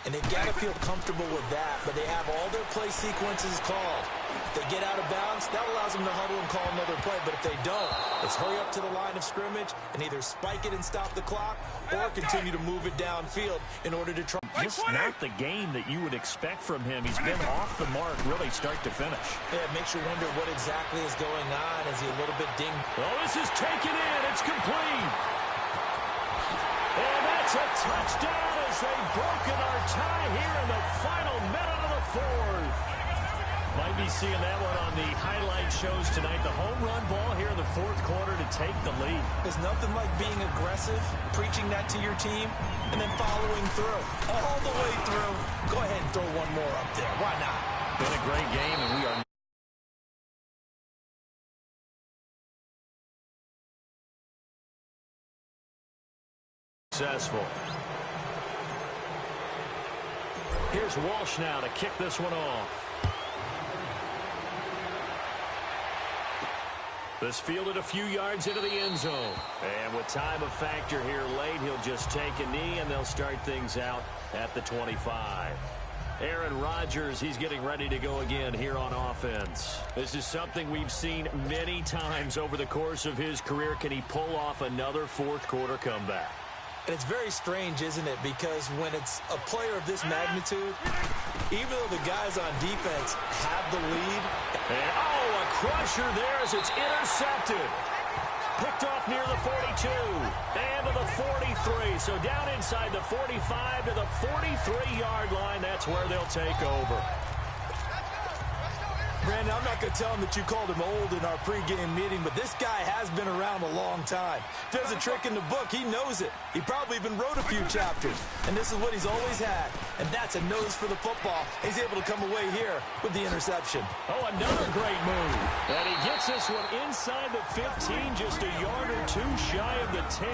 And they've got to feel comfortable with that, but they have all their play sequences called. If they get out of bounds, that allows them to huddle and call another play. But if they don't, it's hurry up to the line of scrimmage and either spike it and stop the clock or continue to move it downfield in order to try. Just not the game that you would expect from him. He's been off the mark really start to finish. Yeah, it makes you wonder what exactly is going on. Is he a little bit dinged? Oh, this is taken in. It's complete. And that's a touchdown as they've broken our tie here in the final minute of the 4th. Might be seeing that one on the highlight shows tonight. The home run ball here in the 4th quarter to take the lead. There's nothing like being aggressive, preaching that to your team, and then following through. All the way through. Go ahead and throw one more up there. Why not? Been a great game, and we are successful. Here's Walsh now to kick this one off. This fielded a few yards into the end zone. And with time a factor here late, he'll just take a knee, and they'll start things out at the 25. Aaron Rodgers, he's getting ready to go again here on offense. This is something we've seen many times over the course of his career. Can he pull off another 4th quarter comeback? And it's very strange, isn't it? Because when it's a player of this magnitude, even though the guys on defense have the lead. And, oh, a crusher there as it's intercepted. Picked off near the 42 and to the 43. So down inside the 45 to the 43-yard line. That's where they'll take over. Brandon, I'm not going to tell him that you called him old in our pregame meeting, but this guy has been around a long time. If there's a trick in the book, he knows it. He probably even wrote a few chapters, and this is what he's always had, and that's a nose for the football. He's able to come away here with the interception. Oh, another great move. And he gets this one inside the 15, just a yard or 2 shy of the 10.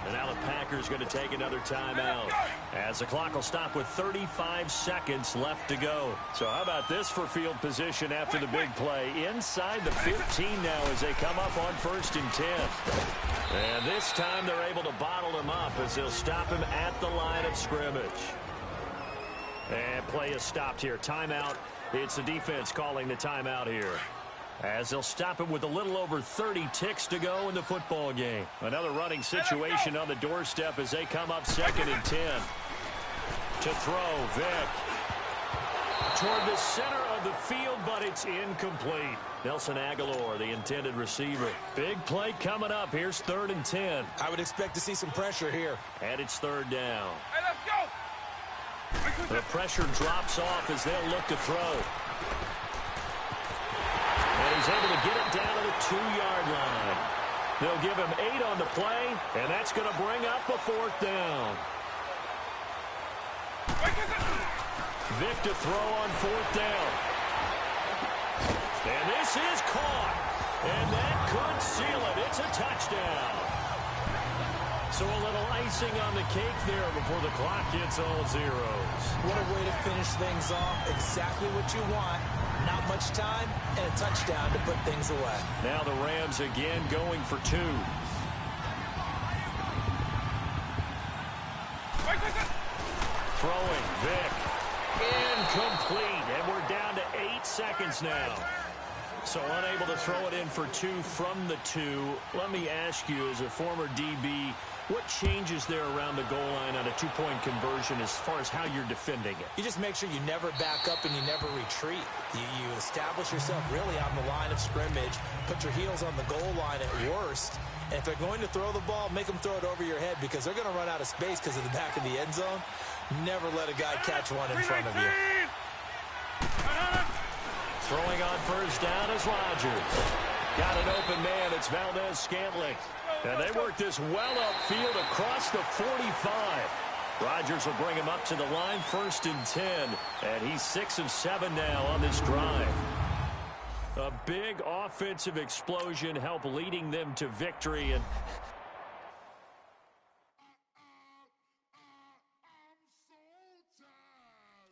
And now the Packers going to take another timeout as the clock will stop with 35 seconds left to go. So how about this for field position after the big play? Inside the 15 now as they come up on 1st and 10. And this time they're able to bottle him up as they'll stop him at the line of scrimmage. And play is stopped here. Timeout. It's the defense calling the timeout here. As they'll stop it with a little over 30 ticks to go in the football game. Another running situation on the doorstep as they come up 2nd and 10. To throw, Vick. Toward the center of the field, but it's incomplete. Nelson Aguilar, the intended receiver. Big play coming up. Here's 3rd and 10. I would expect to see some pressure here. And it's 3rd down. Hey, let's go! The pressure drops off as they'll look to throw. And he's able to get it down to the 2-yard line. They'll give him 8 on the play, and that's going to bring up a 4th down. Vick to throw on 4th down. And this is caught. And that could seal it. It's a touchdown. So a little icing on the cake there before the clock hits all zeros. What a way to finish things off. Exactly what you want. Not much time and a touchdown to put things away. Now the Rams again going for 2. Throwing, Vick. Incomplete, and we're down to 8 seconds now. So unable to throw it in for 2 from the 2. Let me ask you, as a former DB, what changes there around the goal line on a 2-point conversion as far as how you're defending it? You just make sure you never back up and you never retreat. You establish yourself really on the line of scrimmage, put your heels on the goal line at worst, and if they're going to throw the ball, make them throw it over your head because they're going to run out of space because of the back of the end zone. Never let a guy catch one in front of you. Throwing on 1st down is Rodgers. Got an open man. It's Valdez-Scantling. And they work this well upfield across the 45. Rodgers will bring him up to the line, 1st and 10. And he's 6 of 7 now on this drive. A big offensive explosion help leading them to victory. And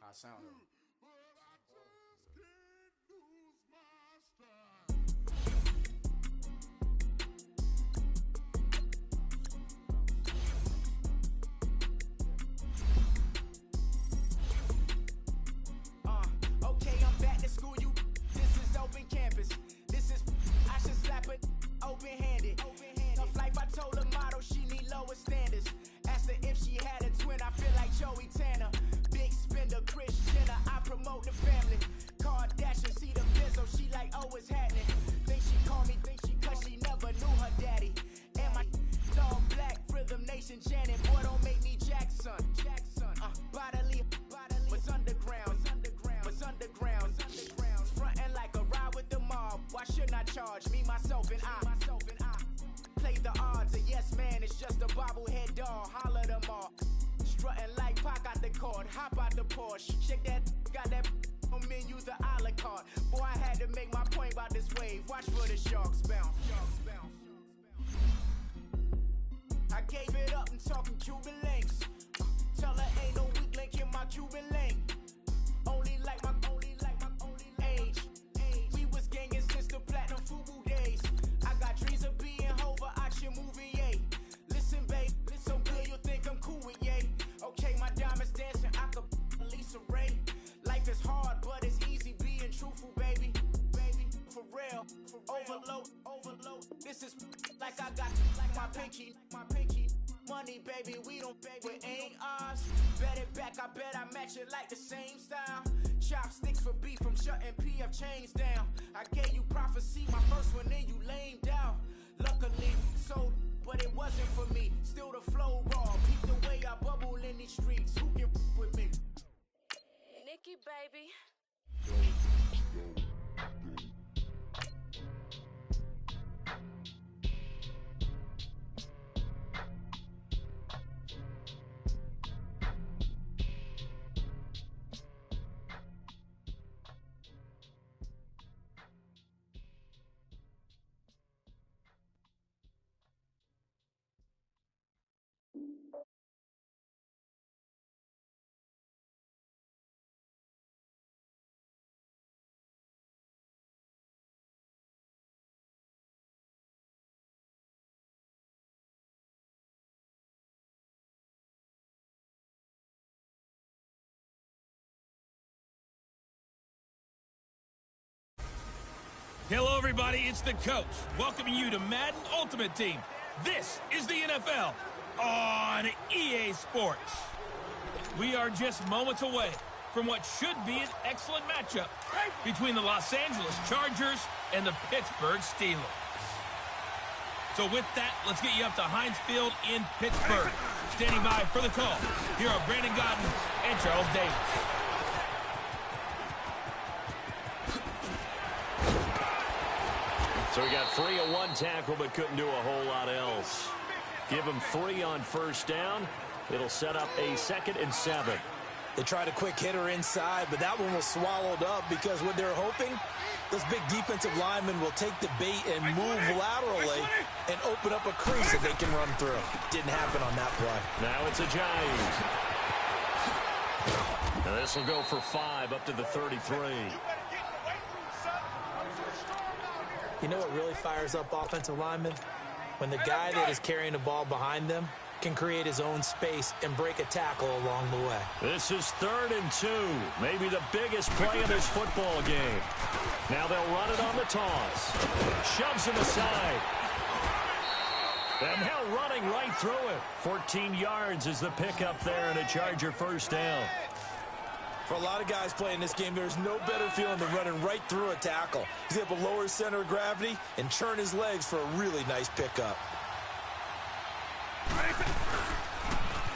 I sound okay, I'm back to school. This is open campus. This is I should slap it open-handed. Tough life, I told her model she need lower standards. Asked her if she had a twin. I feel like Joey Tanner. Big spender, Chris Jenner. I promote the family. Kardashian, see the Benzo. She like, oh, it's happening. Think she call me, cause she never knew her daddy. And my dog black, Rhythm Nation Janet. Boy, don't make me Jackson. Bodily, was underground. Frontin' like a ride with the mob. Why shouldn't I charge me, myself, and I? Play the odds, a yes man, it's just a bobblehead doll. Holler them all. Strutting like Pac out the court, hop out the Porsche. Shake that, got that on menu, the a la carte. Boy, I had to make my point about this wave. Watch for the sharks bounce. I gave it up and talking Cuban links. Tell her ain't no weak link in my Cuban link. Only like my age. We was gangin' since the platinum FUBU days. I got dreams of being Hova out your movie, yay. Listen, babe, so good you think I'm cool with yay. Okay, my diamonds dancing, I could Lisa Ray. Life is hard, but it's easy being truthful, baby. For real, overload. This is like I got like my pinky. Money, baby, we don't pay, but ain't ours. Bet it back, I bet I match it like the same style. Chopsticks for beef from shutting PF chains down. I gave you prophecy, my first one, then you lamed out. Luckily, so, but it wasn't for me. Still the flow raw, peep the way I bubble in these streets. Who can with me? Nikki, baby. Hello, everybody. It's the coach welcoming you to Madden Ultimate Team. This is the NFL on EA Sports. We are just moments away from what should be an excellent matchup between the Los Angeles Chargers and the Pittsburgh Steelers. So with that, let's get you up to Heinz Field in Pittsburgh. Standing by for the call, here are Brandon Godden and Charles Davis. So he got 3 on 1 tackle, but couldn't do a whole lot else. Give him 3 on first down. It'll set up a 2nd and 7. They tried a quick hitter inside, but that one was swallowed up because what they're hoping, those big defensive linemen will take the bait and move laterally and open up a crease that they can run through. Didn't happen on that play. Now it's a Giant. And this will go for 5 up to the 33. You know what really fires up offensive linemen? When the guy that is carrying the ball behind them can create his own space and break a tackle along the way. This is 3rd and 2. Maybe the biggest play of this football game. Now they'll run it on the toss. Shoves him aside. And now running right through it. 14 yards is the pickup there and a Charger first down. For a lot of guys playing this game, there's no better feeling than running right through a tackle. He's able to lower his center of gravity and churn his legs for a really nice pickup.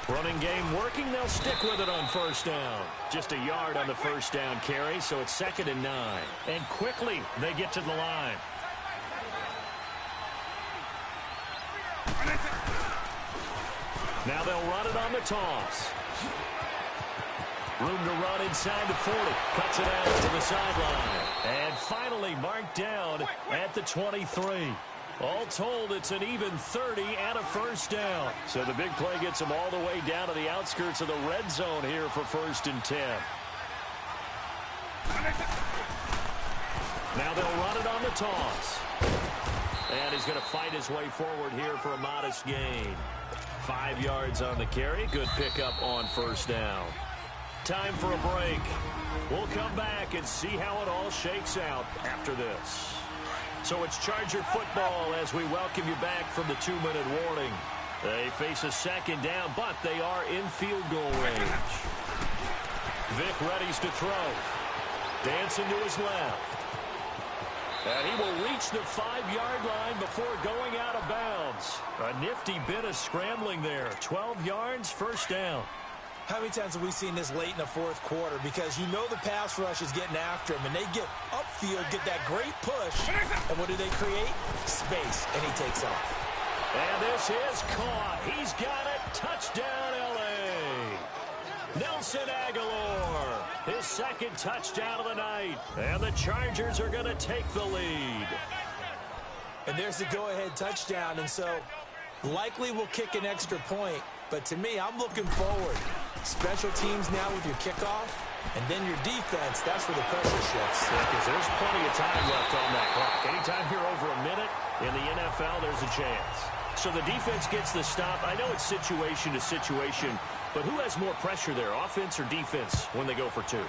Running game working. They'll stick with it on first down. Just a yard on the first down carry, so it's 2nd and 9. And quickly, they get to the line. Now they'll run it on the toss. Room to run inside the 40. Cuts it out to the sideline. And finally marked down at the 23. All told, it's an even 30 and a first down. So the big play gets them all the way down to the outskirts of the red zone here for 1st and 10. Now they'll run it on the toss. And he's going to fight his way forward here for a modest gain. 5 yards on the carry. Good pickup on first down. Time for a break. We'll come back and see how it all shakes out after this. So it's Charger football as we welcome you back from the 2-minute warning. They face a 2nd down, but they are in field goal range. Vic readies to throw. Dancing to his left. And he will reach the 5-yard line before going out of bounds. A nifty bit of scrambling there. 12 yards, first down. How many times have we seen this late in the 4th quarter? Because you know the pass rush is getting after him, and they get upfield, get that great push, and what do they create? Space, and he takes off. And this is caught. He's got it. Touchdown, L.A. Nelson Aguilar, his 2nd touchdown of the night, and the Chargers are going to take the lead. And there's the go-ahead touchdown, and so likely we'll kick an extra point. But to me, I'm looking forward. Special teams now with your kickoff, and then your defense, that's where the pressure shifts. Yeah, because there's plenty of time left on that clock. Anytime you're over a minute in the NFL, there's a chance. So the defense gets the stop. I know it's situation to situation, but who has more pressure there, offense or defense, when they go for 2?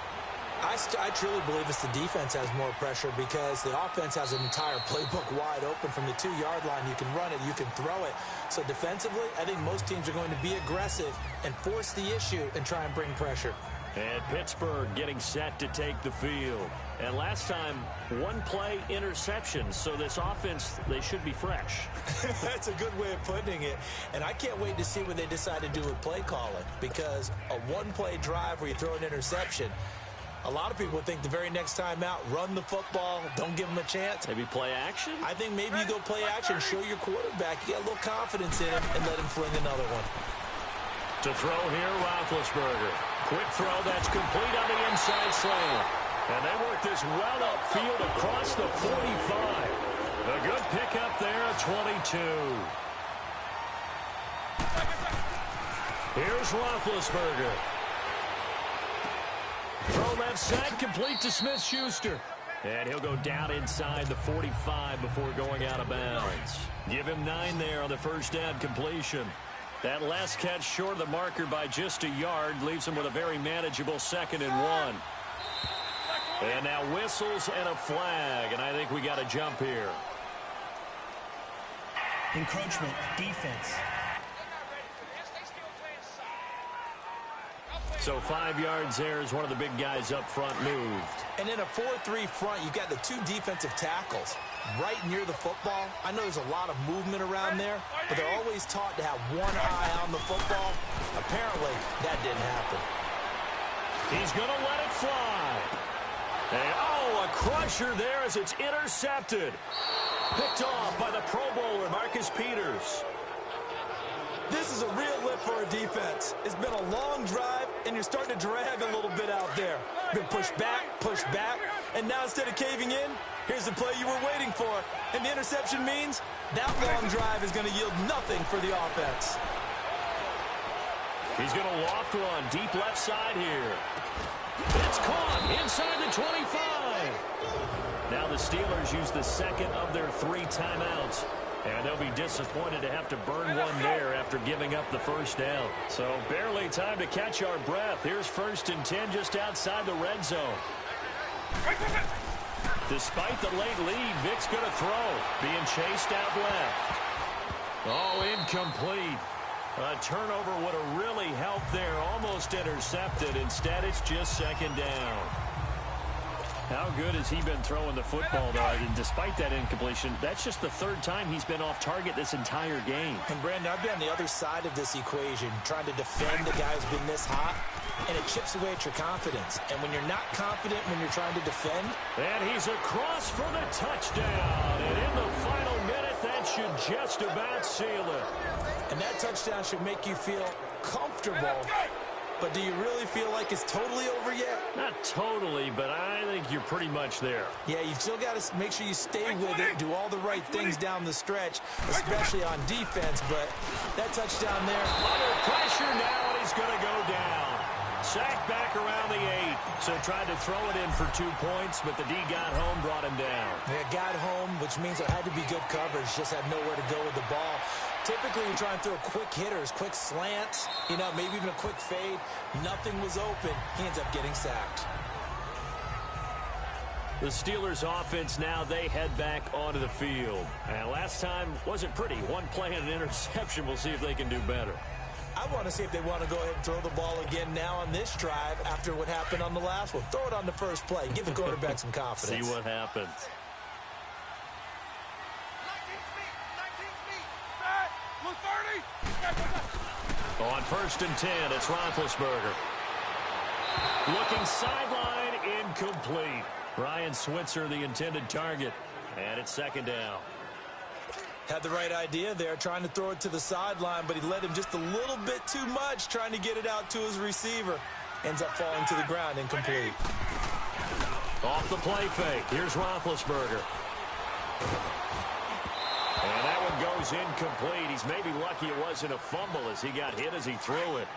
I truly believe it's the defense has more pressure because the offense has an entire playbook wide open from the 2-yard line. You can run it, you can throw it. So defensively, I think most teams are going to be aggressive and force the issue and try and bring pressure. And Pittsburgh getting set to take the field. And last time, 1-play interception. So this offense, they should be fresh. That's a good way of putting it. And I can't wait to see what they decide to do with play calling because a 1-play drive where you throw an interception, a lot of people think the very next time out, run the football, don't give them a chance. Maybe play action? I think maybe you go play action, show your quarterback, you get a little confidence in him, and let him fling another one. To throw here, Roethlisberger. Quick throw, that's complete on the inside slant. And they work this well upfield across the 45. A good pickup there at 22. Here's Roethlisberger. Throw left side, complete to Smith-Schuster. And he'll go down inside the 45 before going out of bounds. Give him 9 there on the first down completion. That last catch short of the marker by just a yard leaves him with a very manageable 2nd and 1. And now whistles and a flag, and I think we got a jump here. Encroachment, defense. So 5 yards there as one of the big guys up front moved. And in a 4-3 front, you've got the 2 defensive tackles right near the football. I know there's a lot of movement around there, but they're always taught to have one eye on the football. Apparently, that didn't happen. He's going to let it fly. And, a crusher there as it's intercepted. Picked off by the Pro Bowler, Marcus Peters. This is a real lift for a defense. It's been a long drive, and you're starting to drag a little bit out there. Been pushed back, and now instead of caving in, here's the play you were waiting for. And the interception means that long drive is going to yield nothing for the offense. He's going to loft one deep left side here. It's caught inside the 25. Now the Steelers use the second of their 3 timeouts. And they'll be disappointed to have to burn one there after giving up the first down. So barely time to catch our breath. Here's 1st and 10 just outside the red zone. Despite the late lead, Vic's going to throw. Being chased out left. Incomplete. A turnover would have really helped there. Almost intercepted. Instead, it's just 2nd down. How good has he been throwing the football, though? And despite that incompletion, that's just the 3rd time he's been off target this entire game. And, Brandon, I've been on the other side of this equation, trying to defend a guy who's been this hot, and it chips away at your confidence. And when you're not confident when you're trying to defend. And he's across for the touchdown. And in the final minute, that should just about seal it. And that touchdown should make you feel comfortable. But do you really feel like it's totally over yet? Not totally, but I think you're pretty much there. Yeah, you've still got to make sure you stay with it, do all the right things down the stretch, especially on defense. But that touchdown there. Under pressure now, and he's going to go down. Sacked back around the 8. So tried to throw it in for 2 points, but the D got home, brought him down. They got home, which means there had to be good coverage. Just had nowhere to go with the ball. Typically, we try and throw quick hitters, quick slants, maybe even a quick fade. Nothing was open. He ends up getting sacked. The Steelers offense now, they head back onto the field. And last time wasn't pretty. 1 play and an interception. We'll see if they can do better. I want to see if they want to go ahead and throw the ball again now on this drive after what happened on the last one. Throw it on the first play. Give the quarterback some confidence. See what happens. On 1st and 10, it's Roethlisberger. Looking sideline, incomplete. Ryan Switzer, the intended target. And it's 2nd down. Had the right idea there, trying to throw it to the sideline, but he let him just a little bit too much, trying to get it out to his receiver. Ends up falling to the ground, incomplete. Off the play fake. Here's Roethlisberger. And that one goes incomplete. He's maybe lucky it wasn't a fumble as he got hit as he threw it.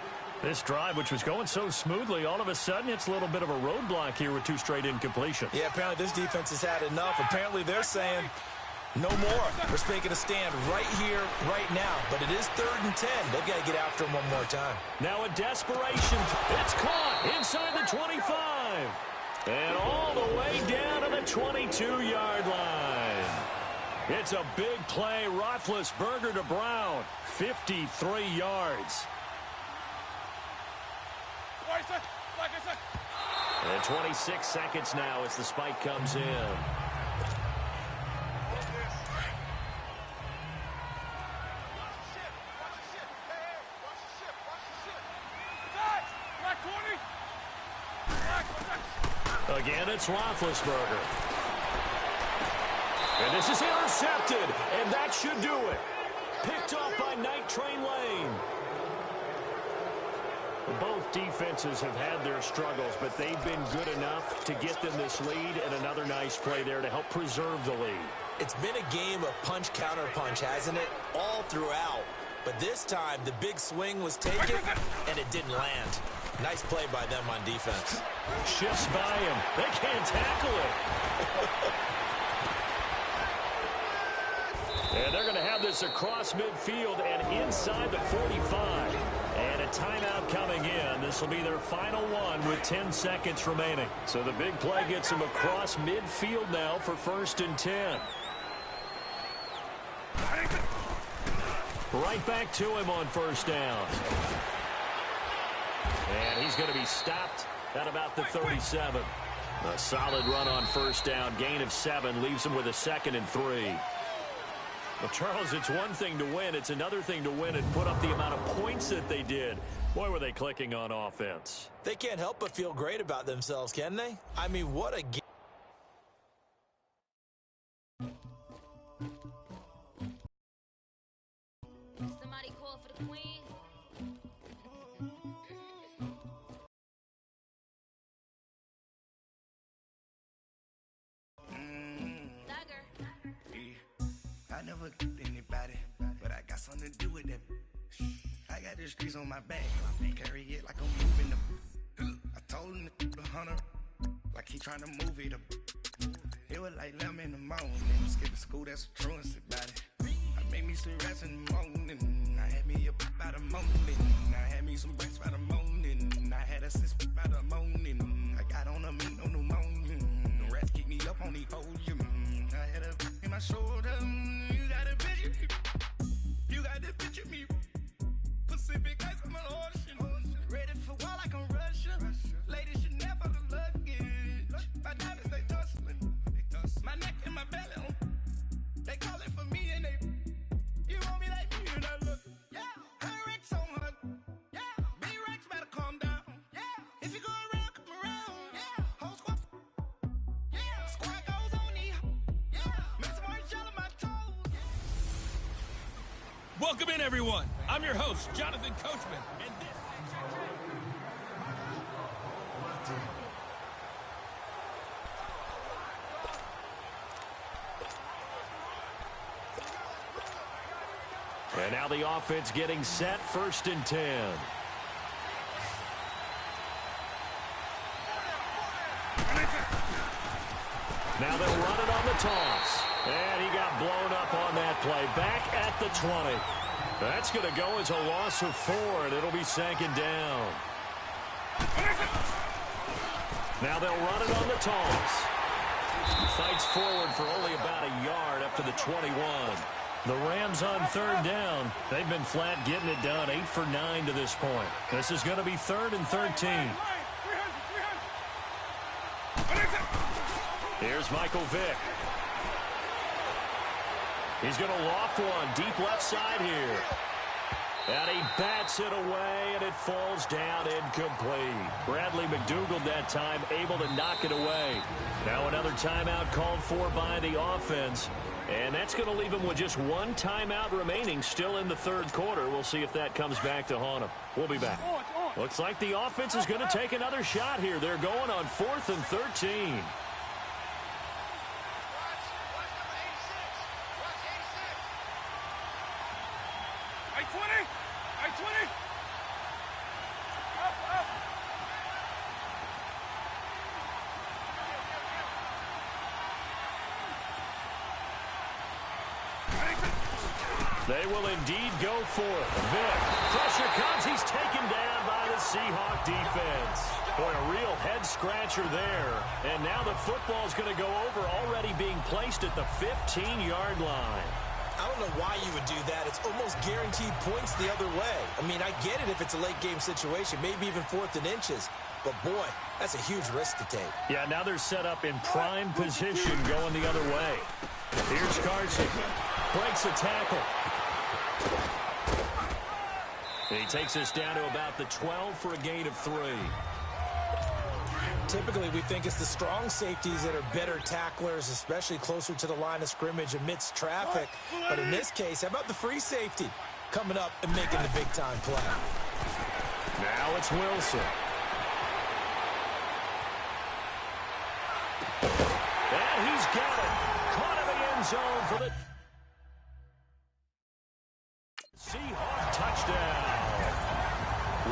This drive, which was going so smoothly, all of a sudden it's a little bit of a roadblock here with 2 straight incompletions. Yeah, apparently this defense has had enough. Apparently they're saying no more. We're making a stand right here, right now. But it is 3rd and 10. They've got to get after him one more time. Now a desperation. It's caught inside the 25. And all the way down to the 22-yard line. It's a big play. Roethlisberger to Brown. 53 yards. And 26 seconds now as the spike comes in. Again, it's Roethlisberger. And this is intercepted, and that should do it. Picked off by Night Train Lane. Both defenses have had their struggles, but they've been good enough to get them this lead, and another nice play there to help preserve the lead. It's been a game of punch-counter-punch, hasn't it? All throughout. But this time, the big swing was taken, and it didn't land. Nice play by them on defense. Shifts by him. They can't tackle it. And they're going to have this across midfield and inside the 45. And a timeout coming in. The this will be their final one with 10 seconds remaining. So the big play gets them across midfield now for 1st and 10. Right back to him on 1st down. And he's going to be stopped at about the 37. A solid run on 1st down. Gain of 7 leaves him with a 2nd and 3. Well, Charles, it's one thing to win. It's another thing to win and put up the amount of points that they did. Boy, were they clicking on offense. They can't help but feel great about themselves, can they? I mean, what a game. Somebody call for the queen. I never anybody, but I got something to do with that. I got the streets on my back, carry it like I'm moving them. I told him the hunter, like he trying to move it up. It was like 11 in the morning, skipping school, that's a truancy about it. I made me some rest in the morning, I had me up by the morning. I had me some breaks by the morning, I had a sis by the morning. I got on a meat on the morning, the rats keep me up on the podium. I had a in my shoulder, you got a picture me, you got the picture me. Pacific ice on my ocean, ready for war like I'm Russia. Ladies should never the luggage, my diamonds they tussling, my neck and my belly, they calling for me and they, you want me like me and I look, yeah, her Rex on her, yeah, B-Rex better calm down, yeah, if you go around, come around, yeah, whole squad, yeah, squad goes on the, yeah, make some orange gel on my toes, yeah. Welcome in, everyone. I'm your host, Jonathan Coachman, and this is your And now the offense getting set, 1st and 10. Now they'll run it on the toss. And he got blown up on that play. Back at the 20. That's going to go as a loss of 4, and it'll be 2nd down. Now they'll run it on the toss. Fights forward for only about a yard up to the 21. The Rams on 3rd down. They've been flat getting it done, 8 for 9 to this point. This is going to be 3rd and 13. Here's Michael Vick. He's going to loft one deep left side here. And he bats it away, and it falls down incomplete. Bradley McDougald that time able to knock it away. Now another timeout called for by the offense. And that's going to leave him with just one timeout remaining still in the 3rd quarter. We'll see if that comes back to haunt him. We'll be back. Looks like the offense is going to take another shot here. They're going on 4th and 13. They will indeed go for it. Vick, pressure comes. He's taken down by the Seahawk defense. Boy, a real head-scratcher there. And now the football's going to go over, already being placed at the 15-yard line. I don't know why you would do that. It's almost guaranteed points the other way. I mean, I get it if it's a late-game situation, maybe even 4th and inches. But, boy, that's a huge risk to take. Yeah, now they're set up in prime position going the other way. Here's Carson. Breaks a tackle. He takes us down to about the 12 for a gain of 3. Typically, we think it's the strong safeties that are better tacklers, especially closer to the line of scrimmage amidst traffic. But in this case, how about the free safety coming up and making the big-time play? Now it's Wilson. And he's got it. Caught in the end zone for the Seahawks touchdown.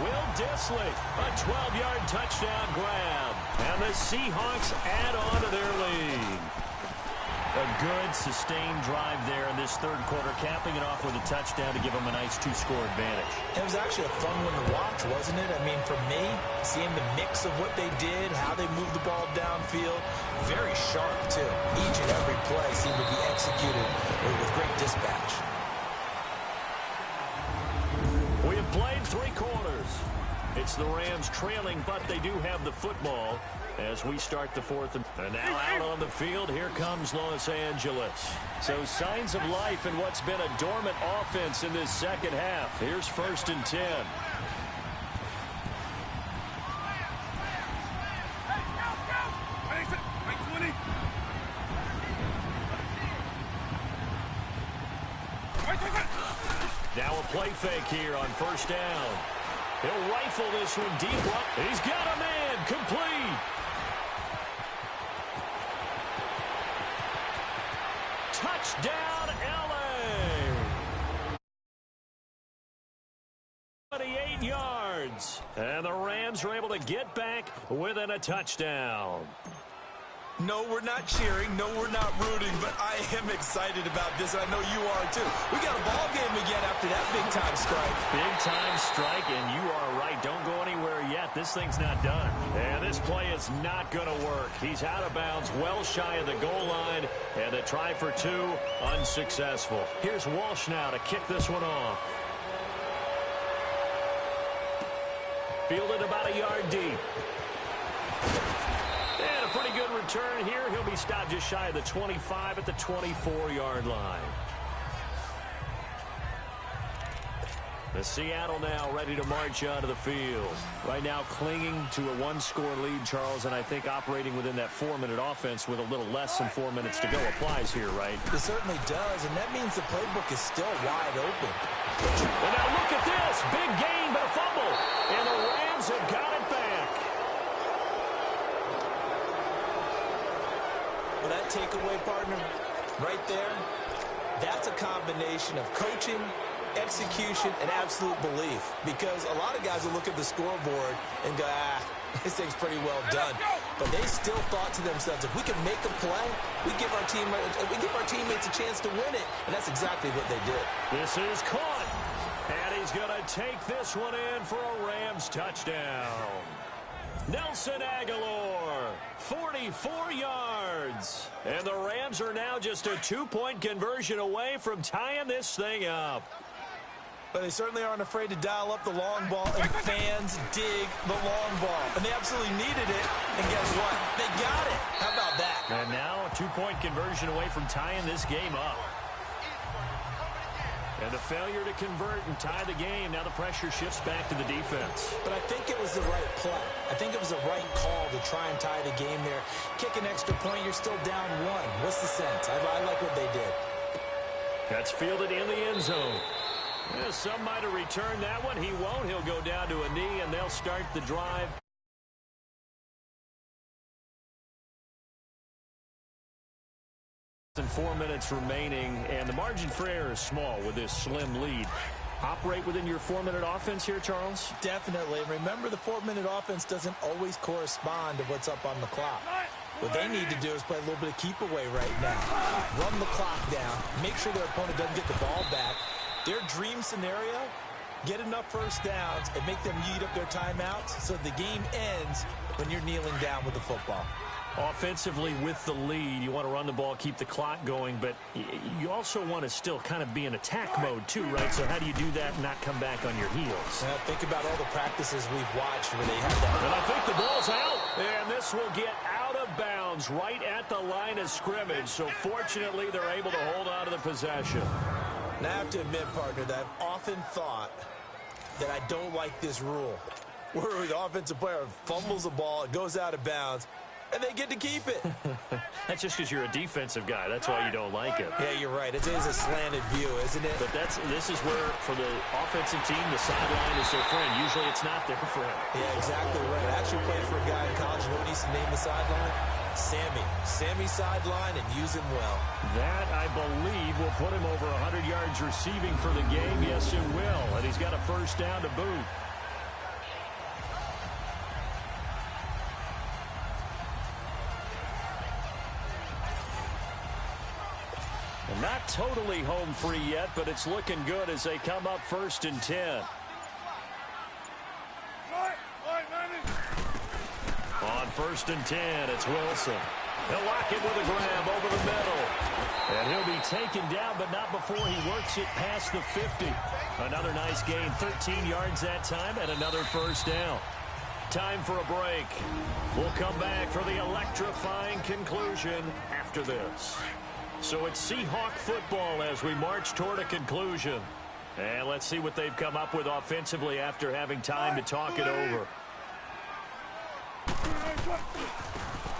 Will Dissly, a 12-yard touchdown grab. And the Seahawks add on to their lead. A good, sustained drive there in this third quarter, capping it off with a touchdown to give them a nice 2-score advantage. It was actually a fun one to watch, wasn't it? I mean, for me, seeing the mix of what they did, how they moved the ball downfield, very sharp, too. Each and every play seemed to be executed with great dispatch. We have played 3 quarters. It's the Rams trailing, but they do have the football as we start the fourth. And now out on the field, here comes Los Angeles. So signs of life in what's been a dormant offense in this second half. Here's 1st and 10. Now a play fake here on 1st down. He'll rifle this one deep. He's got a man. Complete. Touchdown, L.A. 28 yards. And the Rams are able to get back within a touchdown. No, we're not cheering. No, we're not rooting, but I am excited about this. I know you are, too. We got a ball game again after that big-time strike. Big-time strike, and you are right. Don't go anywhere yet. This thing's not done. And this play is not going to work. He's out of bounds, well shy of the goal line, and the try for 2, unsuccessful. Here's Walsh now to kick this one off. Fielded about a yard deep. And a pretty good return here. He'll be stopped just shy of the 25 at the 24-yard line. The Seattle now ready to march onto the field. Right now clinging to a 1-score lead, Charles, and I think operating within that 4-minute offense with a little less than 4 minutes to go applies here, right? It certainly does, and that means the playbook is still wide open. And now look at this. Big gain, but a fumble. And the Rams have got it back. Well, that takeaway, partner, right there, that's a combination of coaching, execution, and absolute belief. Because a lot of guys will look at the scoreboard and go, this thing's pretty well done. But they still thought to themselves, if we can make a play, we give our teammates a chance to win it. And that's exactly what they did. This is caught. And he's going to take this one in for a Rams touchdown. Nelson Aguilar, 44 yards. And the Rams are now just a 2-point conversion away from tying this thing up. But they certainly aren't afraid to dial up the long ball, and fans dig the long ball. And they absolutely needed it, and guess what? They got it. How about that? And now a 2-point conversion away from tying this game up. And the failure to convert and tie the game. Now the pressure shifts back to the defense. But I think it was the right play. I think it was the right call to try and tie the game there. Kick an extra point, you're still down 1. What's the sense? I like what they did. That's fielded in the end zone. Yeah, some might have returned that one. He won't. He'll go down to a knee, and they'll start the drive. And 4 minutes remaining, and the margin for error is small with this slim lead. Operate within your 4-minute offense here, Charles? Definitely. Remember, the 4-minute offense doesn't always correspond to what's up on the clock. What they need to do is play a little bit of keep away right now. Run the clock down. Make sure their opponent doesn't get the ball back. Their dream scenario, get enough first downs and make them eat up their timeouts so the game ends when you're kneeling down with the football. Offensively with the lead, you want to run the ball, keep the clock going, but you also want to still kind of be in attack mode too, right? So how do you do that and not come back on your heels? Think about all the practices we've watched where they have that. And I think the ball's out. And this will get out of bounds right at the line of scrimmage. So fortunately, they're able to hold on to the possession. Now, I have to admit, partner, that I've often thought that I don't like this rule, where the offensive player fumbles the ball, it goes out of bounds, and they get to keep it. That's just because you're a defensive guy. That's why you don't like it. Yeah, you're right. It is a slanted view, isn't it? But this is where, for the offensive team, the sideline is their friend. Usually it's not their friend. Yeah, exactly right. I actually played for a guy in college. You know what he used to name the sideline? Sammy. Sammy sideline, and use him well. That, I believe, will put him over 100 yards receiving for the game. Yes, it will. And he's got a first down to boot. Not totally home free yet, but it's looking good as they come up 1st and 10. On 1st and 10, it's Wilson. He'll lock it with a grab over the middle. And he'll be taken down, but not before he works it past the 50. Another nice gain, 13 yards that time, and another first down. Time for a break. We'll come back for the electrifying conclusion after this. So it's Seahawk football as we march toward a conclusion. And let's see what they've come up with offensively after having time to talk it over.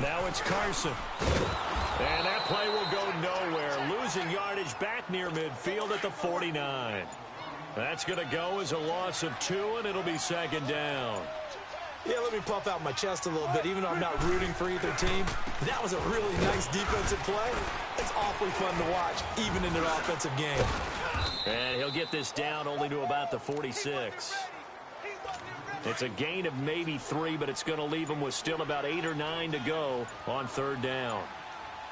Now it's Carson. And that play will go nowhere. Losing yardage back near midfield at the 49. That's going to go as a loss of 2, and it'll be 2nd down. Yeah, let me puff out my chest a little bit. Even though I'm not rooting for either team, that was a really nice defensive play. It's awfully fun to watch, even in an offensive game. And he'll get this down only to about the 46. It's a gain of maybe 3, but it's going to leave him with still about 8 or 9 to go on 3rd down.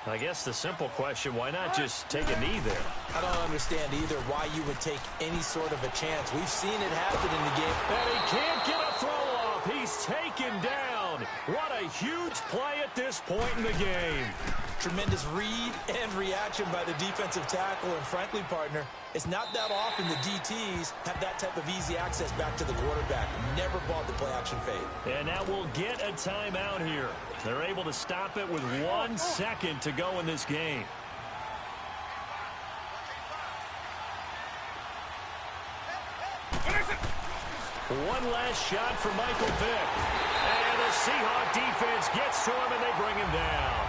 I guess the simple question, why not just take a knee there? I don't understand either why you would take any sort of a chance. We've seen it happen in the game. And he can't get a throw off. He's taken down. What a huge play at this point in the game. Tremendous read and reaction by the defensive tackle. And frankly, partner, it's not that often the DTs have that type of easy access back to the quarterback. Never bought the play-action fade. And now we'll get a timeout here. They're able to stop it with 1 second to go in this game. One last shot for Michael Vick. And the Seahawk defense gets to him, and they bring him down.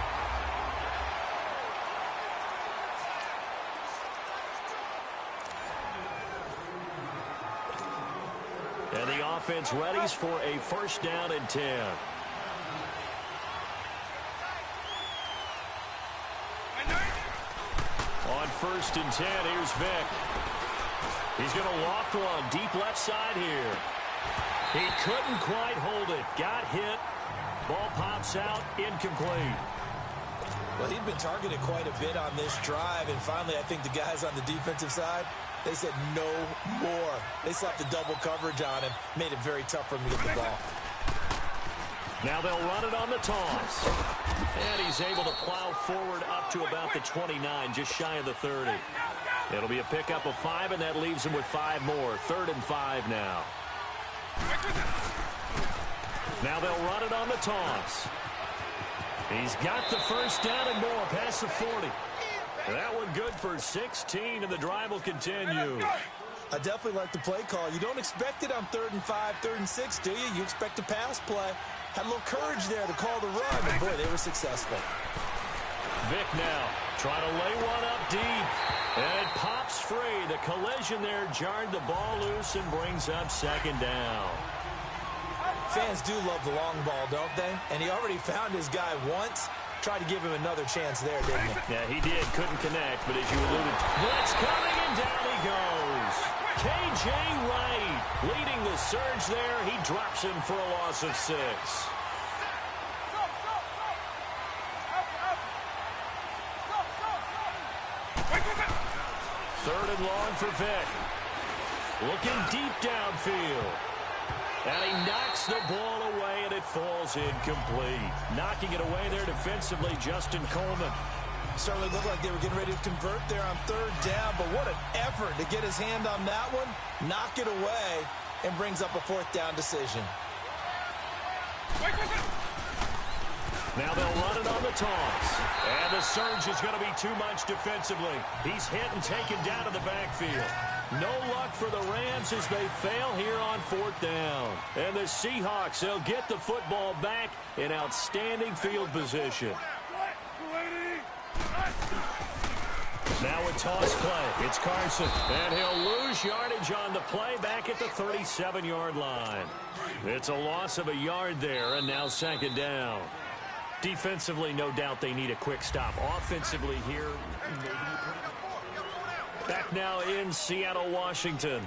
And the offense readies for a 1st down and 10. On 1st and 10, here's Vick. He's going to loft one deep left side here. He couldn't quite hold it. Got hit. Ball pops out, incomplete. Well, he'd been targeted quite a bit on this drive, and finally I think the guys on the defensive side, they said no more. They slapped the double coverage on him, made it very tough for him to get the ball. Now they'll run it on the toss. And he's able to plow forward up to about the 29, just shy of the 30. It'll be a pickup of 5, and that leaves him with 5 more. 3rd and 5 now. Now they'll run it on the toss. He's got the first down and more past the 40. That one good for 16, and the drive will continue. I definitely like the play call. You don't expect it on 3rd and 5, 3rd and 6, do you? You expect a pass play. Had a little courage there to call the run, and boy, they were successful. Vick now trying to lay one up deep, and it pops free. The collision there jarred the ball loose and brings up 2nd down. Fans do love the long ball, don't they? And he already found his guy once. Tried to give him another chance there, didn't he? Yeah, he did. Couldn't connect, but as you alluded to, blitz coming, and down he goes. K.J. Wright leading the surge there. He drops him for a loss of 6. Third and long for Vick. Looking deep downfield. And he knocks the ball away, and it falls incomplete. Knocking it away there defensively, Justin Coleman. Certainly looked like they were getting ready to convert there on 3rd down, but what an effort to get his hand on that one, knock it away, and brings up a 4th down decision. Now they'll run it on the toss. And the surge is going to be too much defensively. He's hit and taken down to the backfield. No luck for the Rams as they fail here on 4th down. And the Seahawks, they'll get the football back in outstanding field position. Now a toss play. It's Carson. And he'll lose yardage on the play back at the 37-yard line. It's a loss of a yard there, and now 2nd down. Defensively, no doubt they need a quick stop. Offensively here, maybe back now in Seattle, Washington.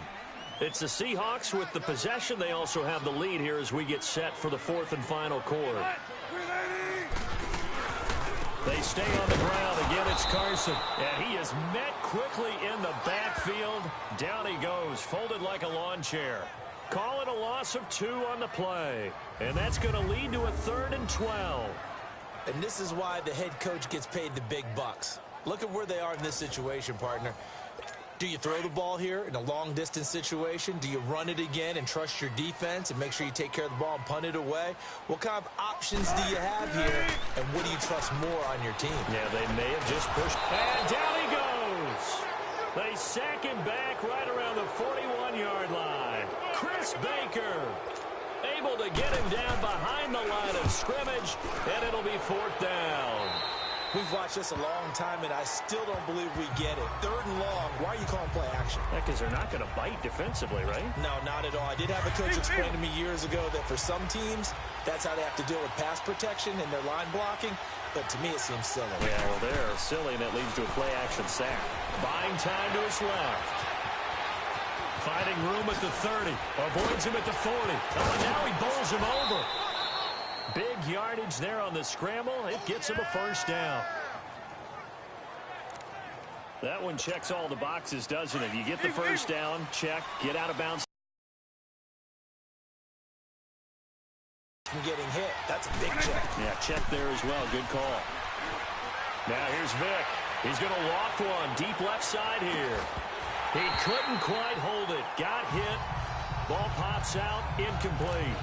It's the Seahawks with the possession. They also have the lead here as we get set for the 4th and final quarter. They stay on the ground. Again, it's Carson. And he is met quickly in the backfield. Down he goes, folded like a lawn chair. Call it a loss of 2 on the play. And that's going to lead to a 3rd and 12. And this is why the head coach gets paid the big bucks. Look at where they are in this situation, partner. Do you throw the ball here in a long-distance situation? Do you run it again and trust your defense and make sure you take care of the ball and punt it away? What kind of options do you have here, and what do you trust more on your team? Yeah, they may have just pushed. And down he goes. They sack him back right around the 41-yard line. Chris Baker able to get him down behind the line of scrimmage, and it'll be 4th down. We've watched this a long time, and I still don't believe we get it. 3rd and long. Why are you calling play action? Yeah, because they're not going to bite defensively, right? No, not at all. I did have a coach explain to me years ago that for some teams, that's how they have to deal with pass protection and their line blocking. But to me, it seems silly. Yeah, well, they're silly, and that leads to a play action sack. Buying time to his left. Finding room at the 30. Avoids him at the 40. Oh, and now he bowls him over. Big yardage there on the scramble. It gets him a 1st down. That one checks all the boxes, doesn't it? You get the 1st down, check, get out of bounds. From getting hit. That's a big check. Yeah, check there as well. Good call. Now here's Vic. He's going to loft one deep left side here. He couldn't quite hold it. Got hit. Ball pops out. Incomplete.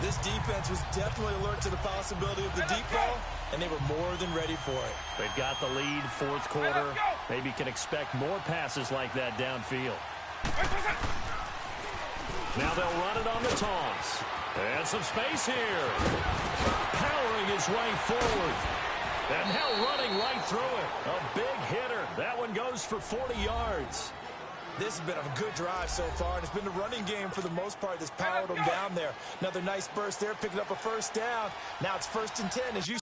This defense was definitely alert to the possibility of the deep ball, and they were more than ready for it. They've got the lead, 4th quarter. Maybe can expect more passes like that downfield. Now they'll run it on the toss. And some space here. Powering his way forward. And now running right through it. A big hitter. That one goes for 40 yards. This has been a good drive so far, and it's been the running game for the most part that's powered them down there. Another nice burst there, picking up a 1st down. Now it's 1st and 10 as you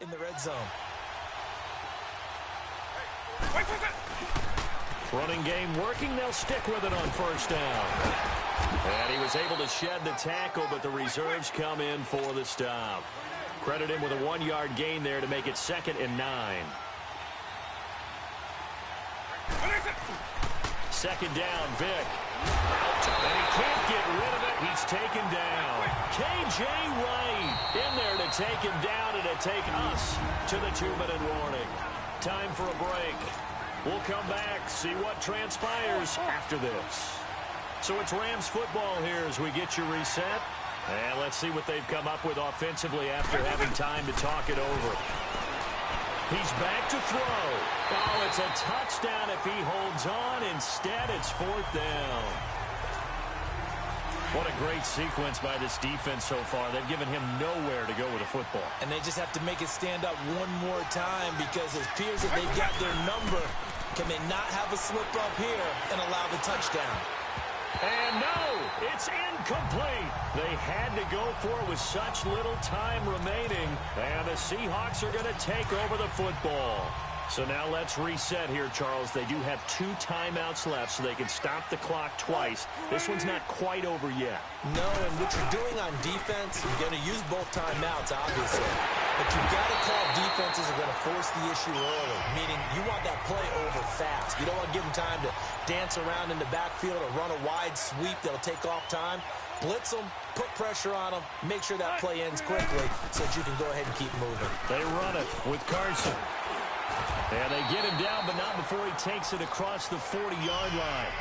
in the red zone. Running game working. They'll stick with it on 1st down. And he was able to shed the tackle, but the reserves come in for the stop. Credit him with a 1-yard gain there to make it 2nd and 9. 2nd down, Vic. And he can't get rid of it. He's taken down. K.J. Wright in there to take him down and to take us to the 2-minute warning. Time for a break. We'll come back, see what transpires after this. So it's Rams football here as we get you reset. And let's see what they've come up with offensively after having time to talk it over. He's back to throw. Oh, it's a touchdown if he holds on. Instead, it's 4th down. What a great sequence by this defense so far. They've given him nowhere to go with the football. And they just have to make it stand up one more time because it appears that they've got their number. Can they not have a slip up here and allow the touchdown? And no, it's incomplete. They had to go for it with such little time remaining. And the Seahawks are going to take over the football. So now let's reset here, Charles. They do have 2 timeouts left, so they can stop the clock twice. This one's not quite over yet. No, and what you're doing on defense, you're going to use both timeouts, obviously. But you've got to call defenses are going to force the issue early, meaning you want that play over fast. You don't want to give them time to dance around in the backfield or run a wide sweep that'll take off time. Blitz them, put pressure on them, make sure that play ends quickly so that you can go ahead and keep moving. They run it with Carson. And they get him down, but not before he takes it across the 40-yard line.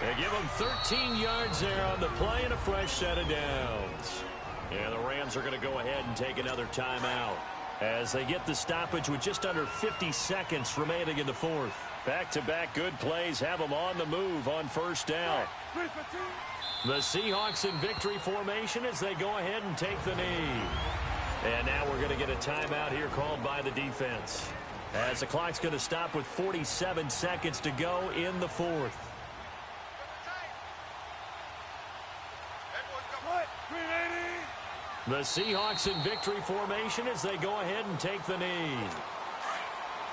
They give him 13 yards there on the play and a fresh set of downs. And the Rams are going to go ahead and take another timeout as they get the stoppage with just under 50 seconds remaining in the fourth. Back-to-back good plays have them on the move on first down. The Seahawks in victory formation as they go ahead and take the knee. And now we're going to get a timeout here called by the defense, as the clock's going to stop with 47 seconds to go in the fourth. The Seahawks in victory formation as they go ahead and take the knee.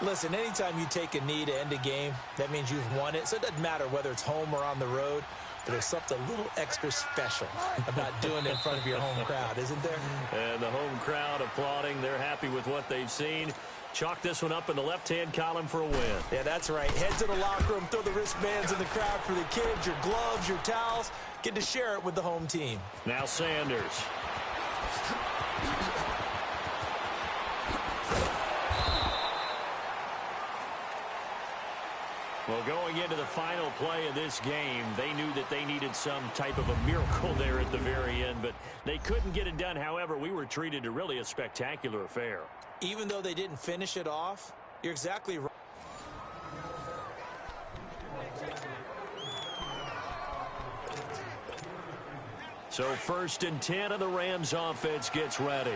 Listen, anytime you take a knee to end a game, that means you've won it. So it doesn't matter whether it's home or on the road. But there's something a little extra special about doing it in front of your home crowd, isn't there? And the home crowd applauding. They're happy with what they've seen. Chalk this one up in the left-hand column for a win. Yeah, that's right. Head to the locker room, throw the wristbands in the crowd for the kids, your gloves, your towels. Get to share it with the home team. Now Sanders. Well, going into the final play of this game, they knew that they needed some type of a miracle there at the very end, but they couldn't get it done. However, we were treated to really a spectacular affair. Even though they didn't finish it off, you're exactly right. So 1st and 10 of the Rams offense gets ready.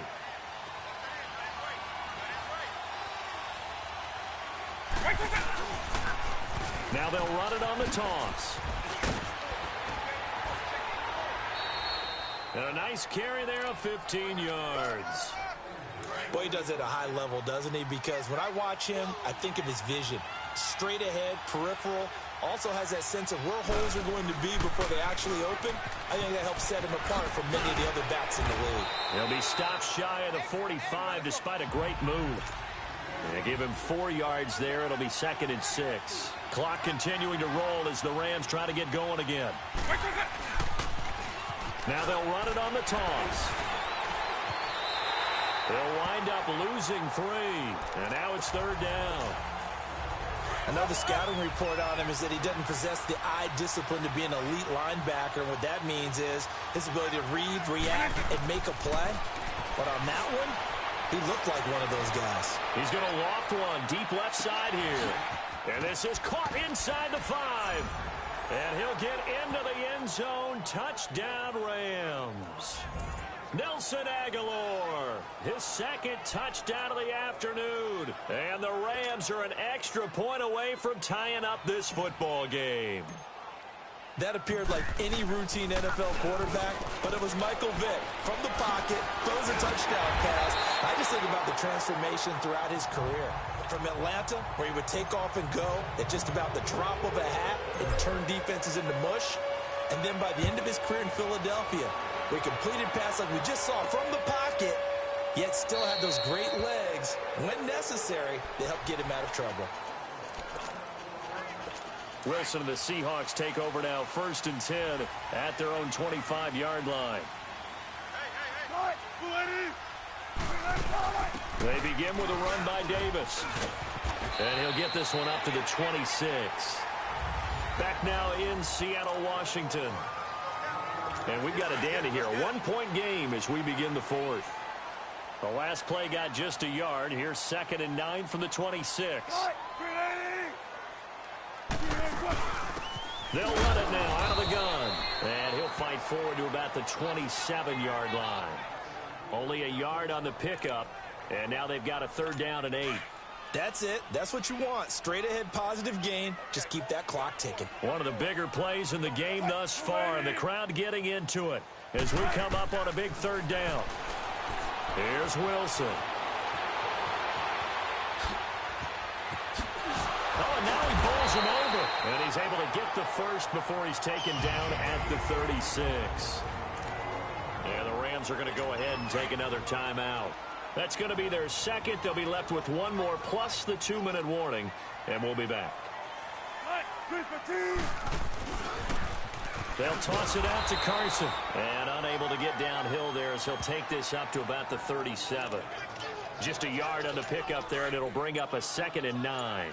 Now they'll run it on the toss. And a nice carry there of 15 yards. Boy, he does it at a high level, doesn't he? Because when I watch him, I think of his vision. Straight ahead, peripheral. Also has that sense of where holes are going to be before they actually open. I think that helps set him apart from many of the other backs in the league. He'll be stopped shy of the 45 despite a great move. They give him 4 yards there. It'll be 2nd and 6. Clock continuing to roll as the Rams try to get going again. Now they'll run it on the toss. They'll wind up losing 3. And now it's 3rd down. Another scouting report on him is that he doesn't possess the eye discipline to be an elite linebacker. What that means is his ability to read, react, and make a play. But on that one, he looked like one of those guys. He's going to loft one deep left side here. And this is caught inside the 5. And he'll get into the end zone. Touchdown, Rams. Nelson Aguilar, his 2nd touchdown of the afternoon. And the Rams are an extra point away from tying up this football game. That appeared like any routine NFL quarterback, but it was Michael Vick from the pocket, throws a touchdown pass. I just think about the transformation throughout his career. From Atlanta, where he would take off and go at just about the drop of a hat and turn defenses into mush. And then by the end of his career in Philadelphia, where he completed pass like we just saw from the pocket, yet still had those great legs, when necessary, to help get him out of trouble. Wilson and the Seahawks take over now, 1st and 10 at their own 25-yard line. They begin with a run by Davis. And he'll get this one up to the 26. Back now in Seattle, Washington. And we've got a dandy here. A 1-point game as we begin the 4th. The last play got just a yard. Here's 2nd and 9 from the 26. They'll run it now out of the gun. And he'll fight forward to about the 27-yard line. Only a yard on the pickup. And now they've got a 3rd down and 8. That's it. That's what you want. Straight ahead positive gain. Just keep that clock ticking. One of the bigger plays in the game thus far. And the crowd getting into it as we come up on a big 3rd down. Here's Wilson. Oh, and now he bowls him over. And he's able to get the first before he's taken down at the 36. And the Rams are going to go ahead and take another timeout. That's going to be their second. They'll be left with one more plus the 2-minute warning, and we'll be back. They'll toss it out to Carson. And unable to get downhill there as he'll take this up to about the 37. Just a yard on the pickup there, and it'll bring up a 2nd and 9.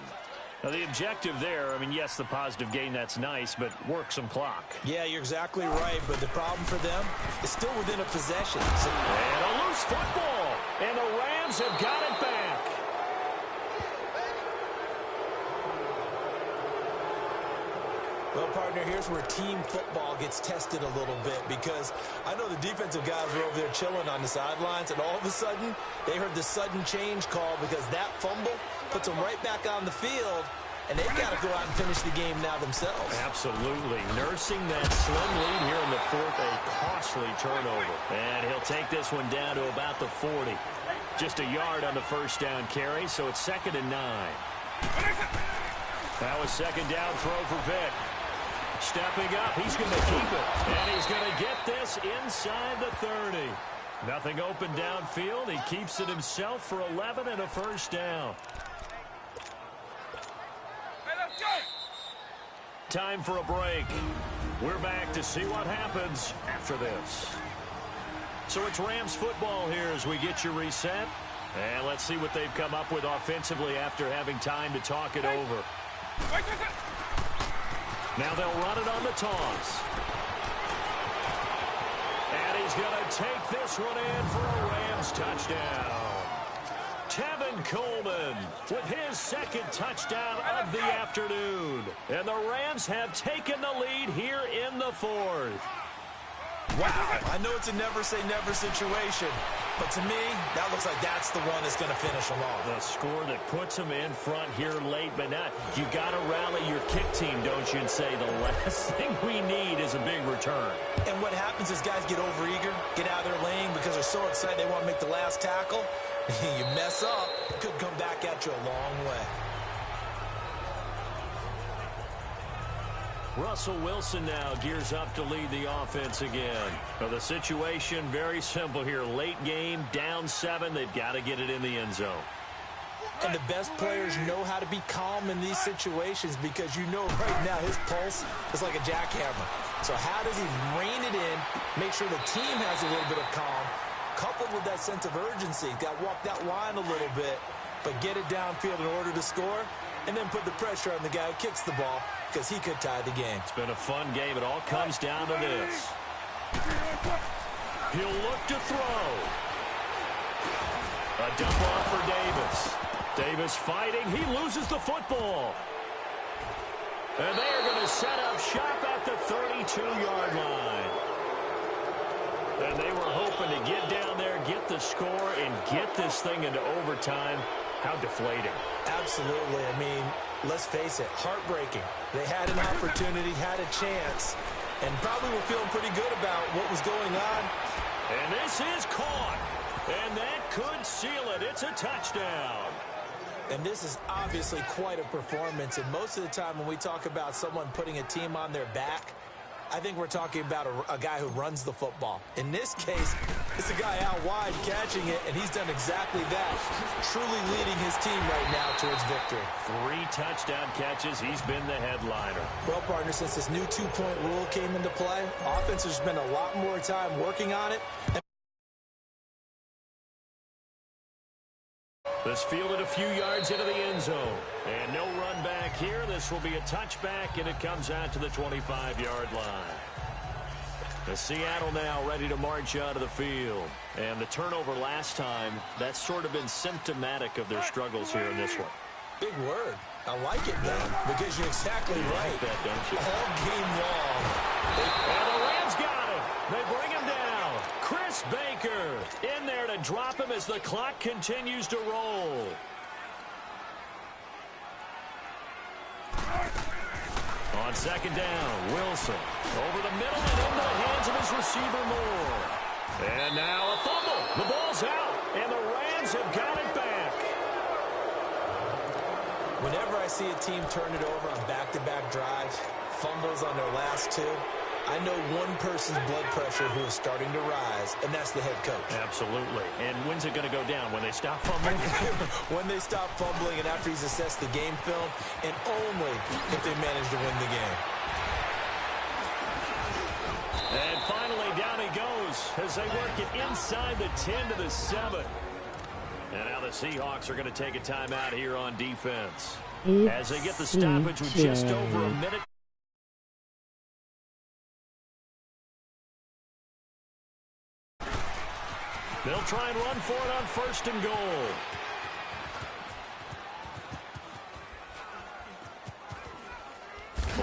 Now, the objective there, I mean, yes, the positive gain, that's nice, but work some clock. Yeah, you're exactly right, but the problem for them is still within a possession. And a loose football, and the Rams have got it back. Well, partner, here's where team football gets tested a little bit, because I know the defensive guys were over there chilling on the sidelines, and all of a sudden, they heard the sudden change call because that fumble puts them right back on the field, and they've got to go out and finish the game now themselves. Absolutely. Nursing that slim lead here in the fourth, a costly turnover. And he'll take this one down to about the 40. Just a yard on the first down carry, so it's 2nd and 9. That was 2nd down throw for Vick. Stepping up, he's going to keep it. And he's going to get this inside the 30. Nothing open downfield. He keeps it himself for 11 and a first down. Time for a break. We're back to see what happens after this. So it's Rams football here as we get you reset. And let's see what they've come up with offensively after having time to talk it over. Now they'll run it on the toss. And he's going to take this one in for a Rams touchdown. Tevin Coleman with his 2nd touchdown of the afternoon. And the Rams have taken the lead here in the 4th. Wow, I know it's a never-say-never situation, but to me, that looks like that's the one that's going to finish them off. The score that puts them in front here late, but not. You got to rally your kick team, don't you, and say the last thing we need is a big return. And what happens is guys get overeager, get out of their lane because they're so excited they want to make the last tackle. You mess up, it could come back at you a long way. Russell Wilson now gears up to lead the offense again. Well, the situation very simple here. Late game, down 7. They've got to get it in the end zone. And the best players know how to be calm in these situations because you know right now his pulse is like a jackhammer. So how does he rein it in, make sure the team has a little bit of calm, coupled with that sense of urgency, got to walk that line a little bit, but get it downfield in order to score, and then put the pressure on the guy who kicks the ball because he could tie the game. It's been a fun game. It all comes down to this. He'll look to throw. A dump off for Davis. Davis fighting. He loses the football. And they are going to set up shop at the 32-yard line. And they were hoping to get down there, get the score, and get this thing into overtime. How deflating. Absolutely. I mean, let's face it, heartbreaking. They had an opportunity, had a chance, and probably were feeling pretty good about what was going on. And this is caught. And that could seal it. It's a touchdown. And this is obviously quite a performance. And most of the time when we talk about someone putting a team on their back, I think we're talking about a guy who runs the football. In this case, it's a guy out wide catching it, and he's done exactly that, truly leading his team right now towards victory. 3 touchdown catches. He's been the headliner. Well, partner, since this new 2-point rule came into play, offense has spent a lot more time working on it. This fielded a few yards into the end zone. And no run back here. This will be a touchback, and it comes out to the 25-yard line. The Seattle now ready to march out of the field. And the turnover last time, that's sort of been symptomatic of their struggles here in this one. Big word. I like it, though, because you're exactly right. Like that, don't you? All game long. And the Rams got him. They bring him down. Chris Baker in there to drop him as the clock continues to roll. On 2nd down, Wilson over the middle and into the hands of his receiver Moore. And now a fumble. The ball's out, and the Rams have got it back. Whenever I see a team turn it over on back-to-back drives, fumbles on their last 2, I know one person's blood pressure who is starting to rise, and that's the head coach. Absolutely. And when's it going to go down? When they stop fumbling? When they stop fumbling and after he's assessed the game film, and only if they manage to win the game. And finally, down he goes as they work it inside the 10 to the 7. And now the Seahawks are going to take a timeout here on defense. As they get the stoppage with just over a minute. They'll try and run for it on 1st and goal.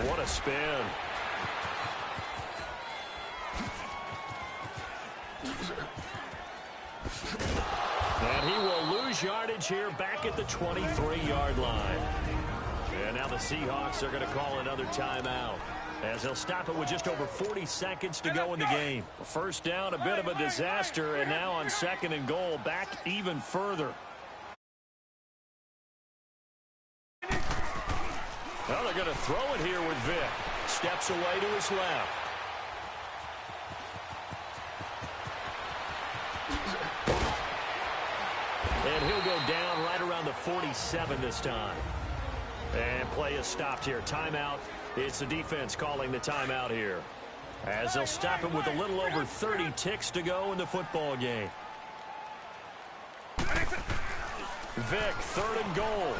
What a spin. And he will lose yardage here back at the 23-yard line. And now the Seahawks are going to call another timeout, as they'll stop it with just over 40 seconds to go in the game. First down, a bit of a disaster, and now on 2nd and goal, back even further. Well, they're going to throw it here with Vic. Steps away to his left. And he'll go down right around the 47 this time. And play is stopped here. Timeout. It's the defense calling the timeout here, as they'll stop it with a little over 30 ticks to go in the football game. Vic, 3rd and goal.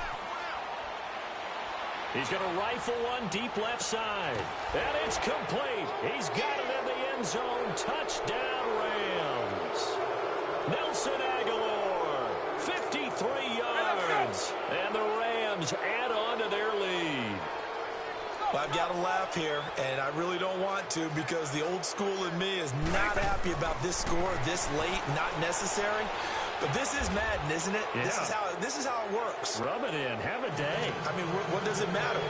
He's going to rifle one deep left side. And it's complete. He's got it in the end zone. Touchdown, Rams. Nelson Aguilar, 53 yards. And the Rams add on to their lead. Well, I've got to laugh here, and I really don't want to, because the old school in me is not happy about this score this late, not necessary. But this is Madden, isn't it? Yeah. This is how it works. Rub it in. Have a day. I mean, what does it matter?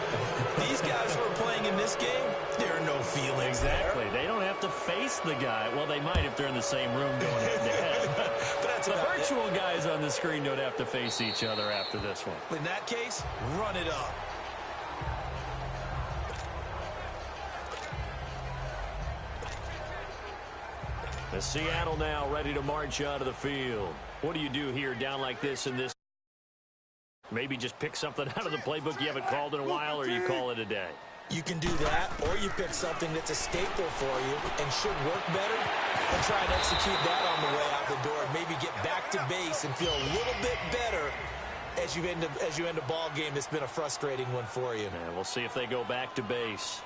These guys who are playing in this game, there are no feelings exactly. there. They don't have to face the guy. Well, they might if they're in the same room going head-to-head. But that's the virtual guys on the screen don't have to face each other after this one. In that case, run it up. The Seattle now ready to march out of the field. What do you do here down like this in this? Maybe just pick something out of the playbook you haven't called in a while, or you call it a day? You can do that, or you pick something that's a staple for you and should work better, and try and execute that on the way out the door, and maybe get back to base and feel a little bit better as you end a ball game that's been a frustrating one for you. And we'll see if they go back to base.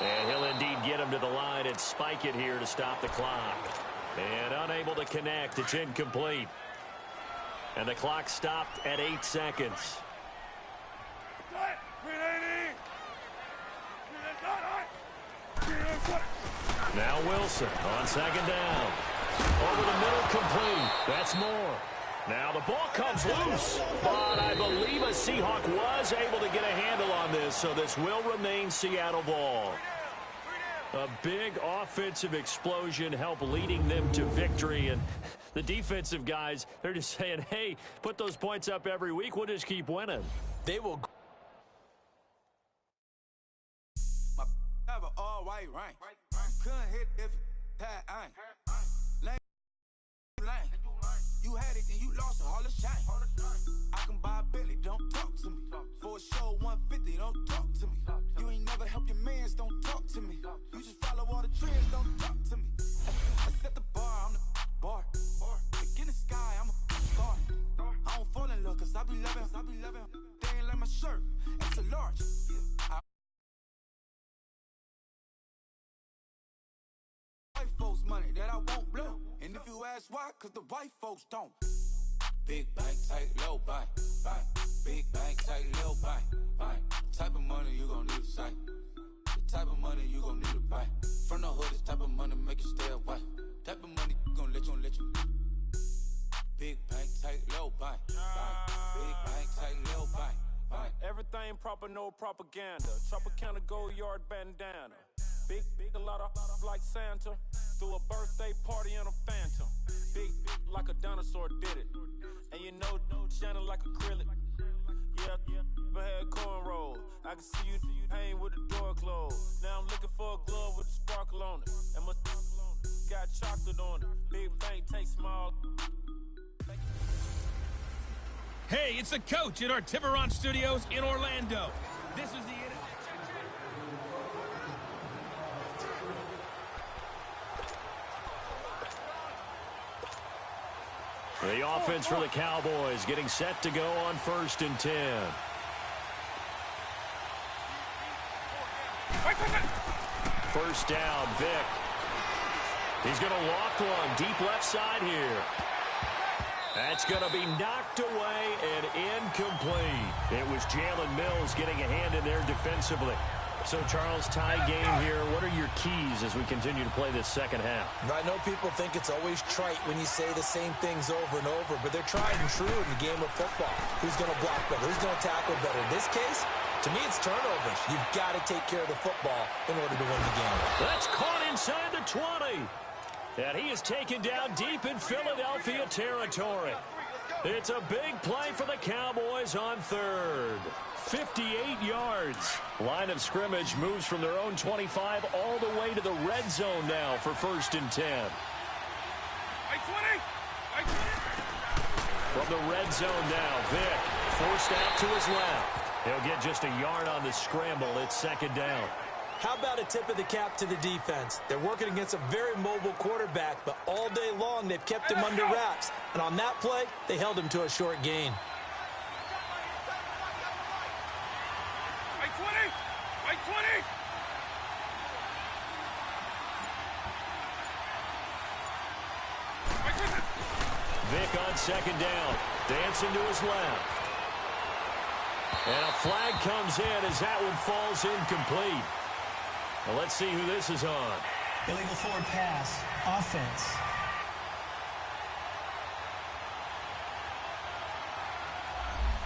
And he'll indeed get him to the line and spike it here to stop the clock. And unable to connect. It's incomplete. And the clock stopped at 8 seconds. Now Wilson on 2nd down. Over the middle, complete. That's more. Now the ball comes loose, but I believe a Seahawk was able to get a handle on this, so this will remain Seattle ball. A big offensive explosion helped leading them to victory, and the defensive guys, they're just saying, hey, put those points up every week, we'll just keep winning. They will. My have an all-white rank. Couldn't hit if that ain't. You had it, then you lost it, all the shine. I can buy a Billy, don't talk to me. For a show 150, don't talk to me. You ain't never help your mans, don't talk to me. You just follow all the trends, don't talk to me. I set the bar, I'm the bar. Look in the sky, I'm a star. I don't fall in love, cause I be loving. They ain't like my shirt, it's a large. White folks money that I won't blow. And if you ask why, cause the white folks don't. Big bank, tight, low bank. Big bank, tight, low bank. Type of money you gon' need to sight. The type of money you gon' need to buy. From the hood, this type of money make you stay away. Type of money gon' let you. Big bank, tight, low bank. Big bank, tight, low bank. Everything proper, no propaganda. Tropicana gold yard bandana. Big, a lot of like Santa. Threw a birthday party in a phantom. Big like a dinosaur did it. And you know, shining like acrylic. Yeah, but had cornrow. I can see you hang with the door store closed. Now I'm looking for a glove with a sparkle on it. And my got chocolate on it. Big bank take small. Hey, it's the coach at our Tiburon Studios in Orlando. This is the... The offense for the Cowboys getting set to go on 1st and 10. First down, Vic. He's going to loft one deep left side here. That's going to be knocked away and incomplete. It was Jalen Mills getting a hand in there defensively. So, Charles, tie game here. What are your keys as we continue to play this second half? I know people think it's always trite when you say the same things over and over, but they're tried and true in the game of football. Who's going to block better? Who's going to tackle better? In this case, to me, it's turnovers. You've got to take care of the football in order to win the game. That's caught inside the 20. And he is taken down deep in Philadelphia territory. It's a big play for the Cowboys on 3rd. 58 yards. Line of scrimmage moves from their own 25 all the way to the red zone now for 1st and 10. From the red zone now, Vic forced out to his left. He'll get just a yard on the scramble. It's 2nd down. How about a tip of the cap to the defense? They're working against a very mobile quarterback, but all day long they've kept him under wraps. And on that play, they held him to a short gain. Vic on 2nd down, dancing to his left. And a flag comes in as that one falls incomplete. Well, let's see who this is on. Illegal forward pass. Offense.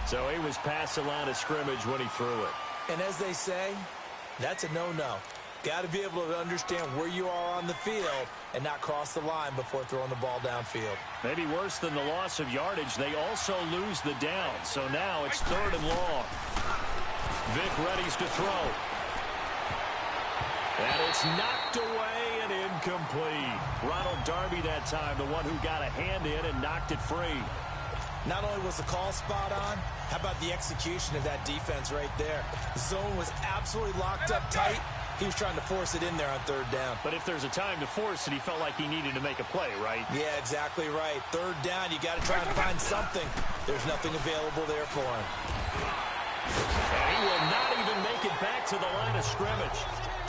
So he was past the line of scrimmage when he threw it. And as they say, that's a no-no. Got to be able to understand where you are on the field and not cross the line before throwing the ball downfield. Maybe worse than the loss of yardage, they also lose the down. So now it's 3rd and long. Vic readies to throw. And it's knocked away and incomplete. Ronald Darby that time, the one who got a hand in and knocked it free. Not only was the call spot on, how about the execution of that defense right there? The zone was absolutely locked up tight. He was trying to force it in there on 3rd down. But if there's a time to force it, he felt like he needed to make a play, right? Yeah, exactly right. 3rd down, you got to try and find something. There's nothing available there for him. And he will not even make it back to the line of scrimmage.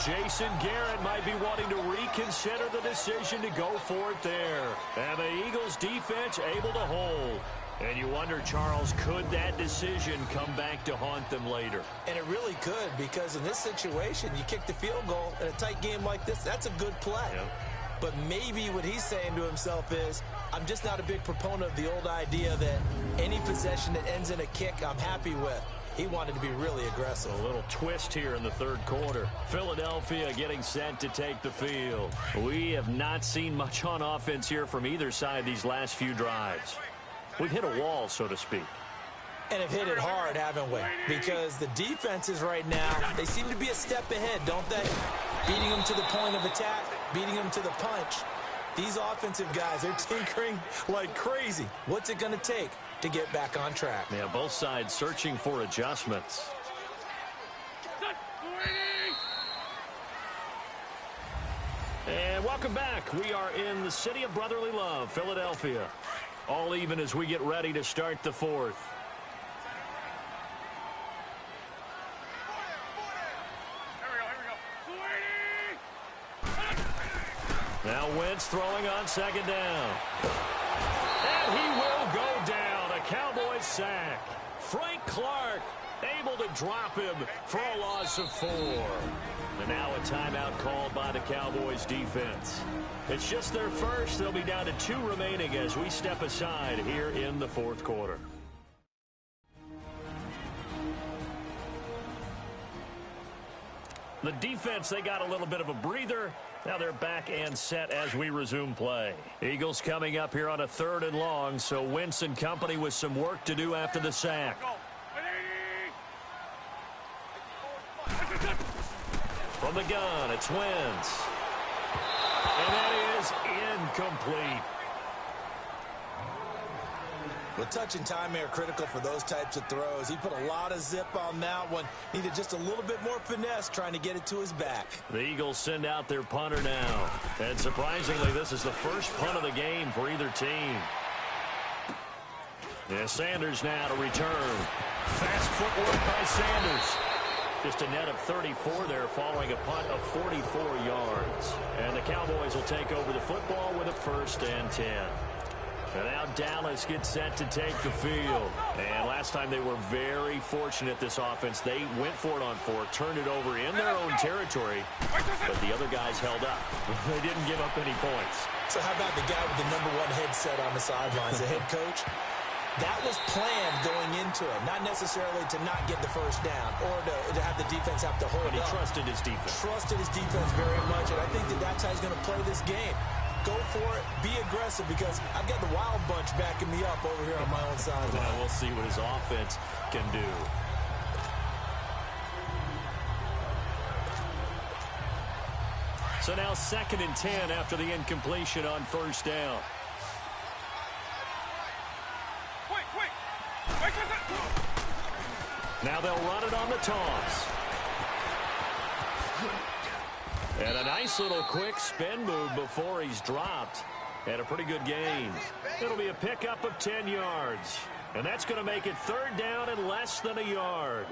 Jason Garrett might be wanting to reconsider the decision to go for it there. And the Eagles defense able to hold. And you wonder, Charles, could that decision come back to haunt them later? And it really could, because in this situation, you kick the field goal in a tight game like this, that's a good play. Yep. But maybe what he's saying to himself is, I'm just not a big proponent of the old idea that any possession that ends in a kick I'm happy with. He wanted to be really aggressive. A little twist here in the 3rd quarter. Philadelphia getting set to take the field. We have not seen much on offense here from either side these last few drives. We've hit a wall, so to speak. And have hit it hard, haven't we? Because the defenses right now, they seem to be a step ahead, don't they? Beating them to the point of attack, beating them to the punch. These offensive guys, they're tinkering like crazy. What's it going to take to get back on track? Yeah, both sides searching for adjustments. And welcome back. We are in the city of brotherly love, Philadelphia. All even as we get ready to start the 4th. Now Wentz throwing on 2nd down. And he will go down. A Cowboys sack. Frank Clark able to drop him for a loss of 4. And now a timeout called by the Cowboys defense. It's just their first. They'll be down to 2 remaining as we step aside here in the 4th quarter. The defense, they got a little bit of a breather. Now they're back and set as we resume play. Eagles coming up here on a 3rd and long, so Wentz and company with some work to do after the sack. From the gun, it's Wentz. And that is incomplete. Well, touch and timing are critical for those types of throws. He put a lot of zip on that one. Needed just a little bit more finesse trying to get it to his back. The Eagles send out their punter now. And surprisingly, this is the first punt of the game for either team. Yeah, Sanders now to return. Fast footwork by Sanders. Just a net of 34 there following a punt of 44 yards. And the Cowboys will take over the football with a 1st and 10. And now Dallas gets set to take the field. And last time they were very fortunate, this offense. They went for it on 4, turned it over in their own territory, but the other guys held up. They didn't give up any points. So how about the guy with the #1 headset on the sidelines, the head coach? That was planned going into it, not necessarily to not get the first down or to have the defense have to hold But he up. trusted his defense. Trusted his defense very much, and I think that's how he's going to play this game. Go for it, be aggressive, because I've got the wild bunch backing me up over here on my own sideline. Well, we'll see what his offense can do. So now 2nd and 10 after the incompletion on 1st down. Now they'll run it on the toss. And a nice little quick spin move before he's dropped. And a pretty good gain. It'll be a pickup of 10 yards. And that's going to make it 3rd down and less than a yard.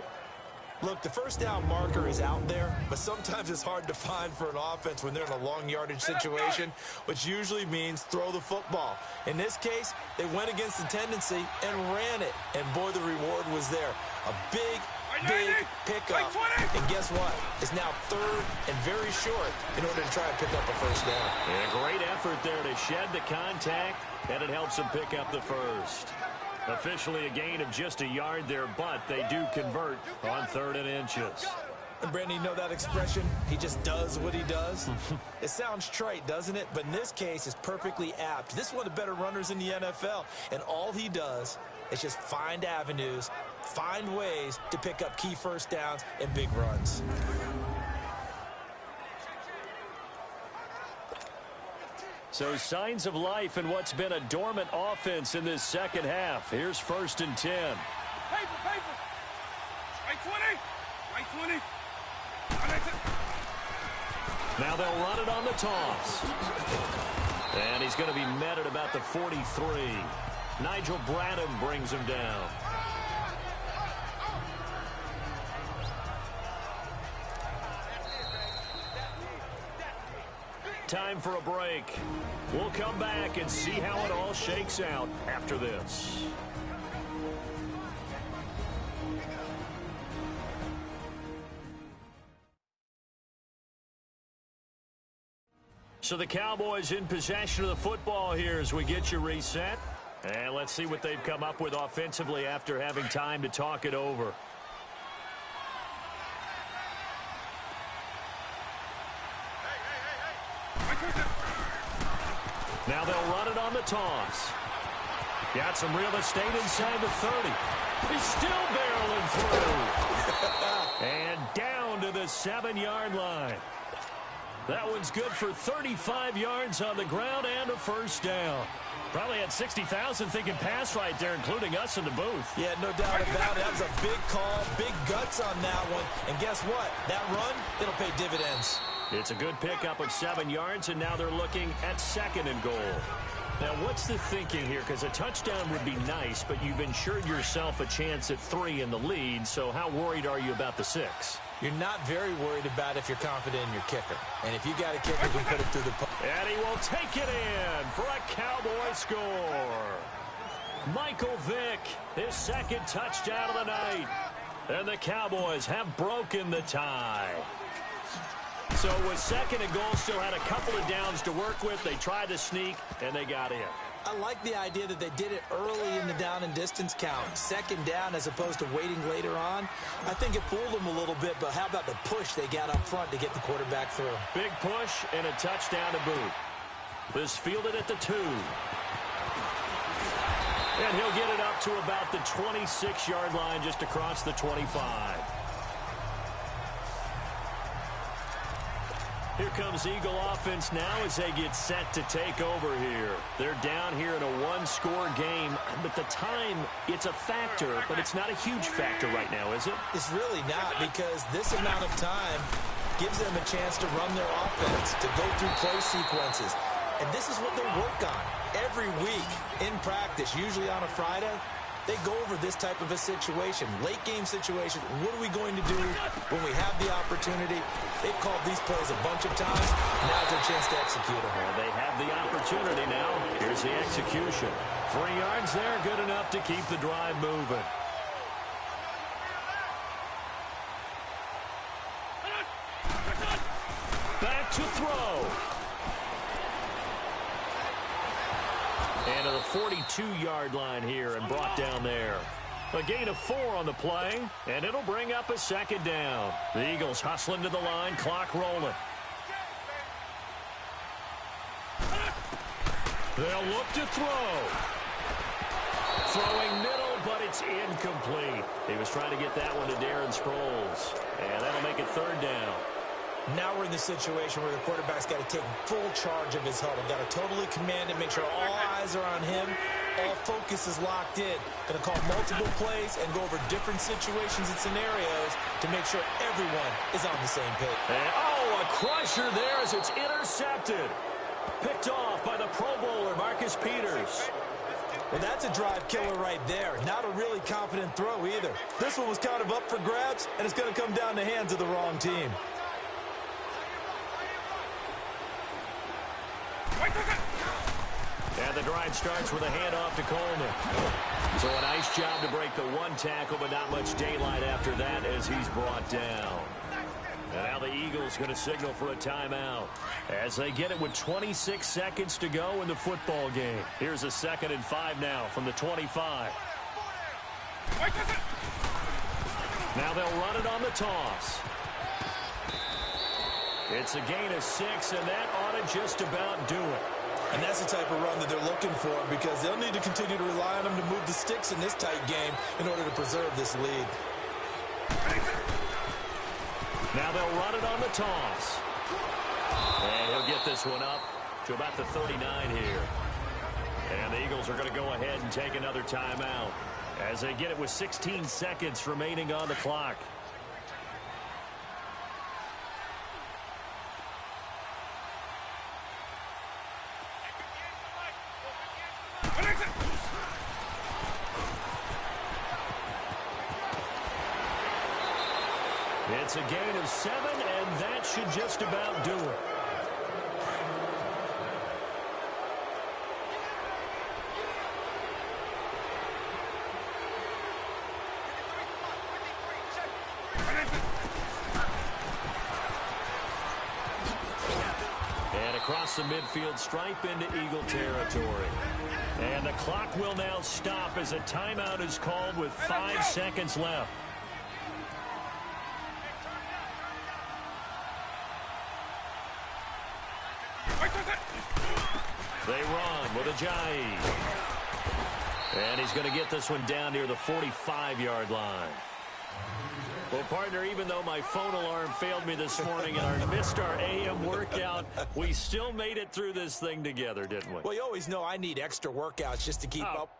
Look, the first down marker is out there, but sometimes it's hard to find for an offense when they're in a long yardage situation, which usually means throw the football. In this case, they went against the tendency and ran it. And boy, the reward was there. A big pickup. And guess what? It's now 3rd and very short in order to try and pick up a first down. And a great effort there to shed the contact, and it helps them pick up the first. Officially a gain of just a yard there, but they do convert on 3rd and inches. And Brandon, you know that expression? He just does what he does? It sounds trite, doesn't it? But in this case, it's perfectly apt. This is one of the better runners in the NFL, and all he does is just find avenues, find ways to pick up key first downs and big runs. So signs of life in what's been a dormant offense in this second half. Here's 1st and 10. Paper. Right 20. Now they'll run it on the toss. And he's going to be met at about the 43. Nigel Bradham brings him down. Time for a break. We'll come back and see how it all shakes out after this. So the Cowboys in possession of the football here as we get you reset. And let's see what they've come up with offensively after having time to talk it over. Now they'll run it on the toss. Got some real estate inside the 30. He's still barreling through. And down to the 7-yard line. That one's good for 35 yards on the ground and a first down. Probably had 60,000 thinking pass right there, including us in the booth. Yeah, no doubt about it. That was a big call, big guts on that one. And guess what? That run, it'll pay dividends. It's a good pickup of 7 yards, and now they're looking at 2nd and goal. Now, what's the thinking here? Because a touchdown would be nice, but you've ensured yourself a chance at 3 in the lead, so how worried are you about the 6? You're not very worried about if you're confident in your kicker. And if you got a kicker who can put it through the post. And he will take it in for a Cowboy score. Michael Vick, his 2nd touchdown of the night. And the Cowboys have broken the tie. So with 2nd and goal, still had a couple of downs to work with. They tried to sneak, and they got in. I like the idea that they did it early in the down and distance count. 2nd down as opposed to waiting later on. I think it fooled them a little bit, but how about the push they got up front to get the quarterback through? Big push and a touchdown to boot. This fielded at the 2. And he'll get it up to about the 26-yard line just across the 25. Here comes Eagle offense now as they get set to take over here. They're down here in a one-score game, but the time, it's a factor, but it's not a huge factor right now, is it? It's really not, because this amount of time gives them a chance to run their offense, to go through play sequences. And this is what they work on every week in practice, usually on a Friday. They go over this type of a situation, late-game situation. What are we going to do when we have the opportunity? They've called these plays a bunch of times. Now's their chance to execute them. Well, they have the opportunity now. Here's the execution. 3 yards there, good enough to keep the drive moving. Back to throw. And to the 42-yard line here and brought down there. A gain of 4 on the play, and it'll bring up a second down. The Eagles hustling to the line, clock rolling. They'll look to throw. Throwing middle, but it's incomplete. He was trying to get that one to Darren Sproles, and that'll make it 3rd down. Now we're in the situation where the quarterback's got to take full charge of his huddle. Got to totally command it, make sure all eyes are on him. All focus is locked in. Going to call multiple plays and go over different situations and scenarios to make sure everyone is on the same page. And, oh, a crusher there as it's intercepted. Picked off by the Pro Bowler, Marcus Peters. Well, that's a drive killer right there. Not a really confident throw either. This one was kind of up for grabs, and it's going to come down the hands of the wrong team. And the drive starts with a handoff to Coleman. So a nice job to break the 1 tackle, but not much daylight after that as he's brought down. And now the Eagles going to signal for a timeout as they get it with 26 seconds to go in the football game. Here's a 2nd and 5 now from the 25. Now they'll run it on the toss. It's a gain of 6, and that ought to just about do it. And that's the type of run that they're looking for, because they'll need to continue to rely on him to move the sticks in this tight game in order to preserve this lead. Now they'll run it on the toss. And he'll get this one up to about the 39 here. And the Eagles are going to go ahead and take another timeout as they get it with 16 seconds remaining on the clock. It's a gain of 7, and that should just about do it. And across the midfield stripe into Eagle territory. And the clock will now stop as a timeout is called with 5 seconds left. They run with Ajayi. And he's going to get this one down near the 45-yard line. Well, partner, even though my phone alarm failed me this morning and I missed our AM workout, we still made it through this thing together, didn't we? Well, you always know I need extra workouts just to keep up.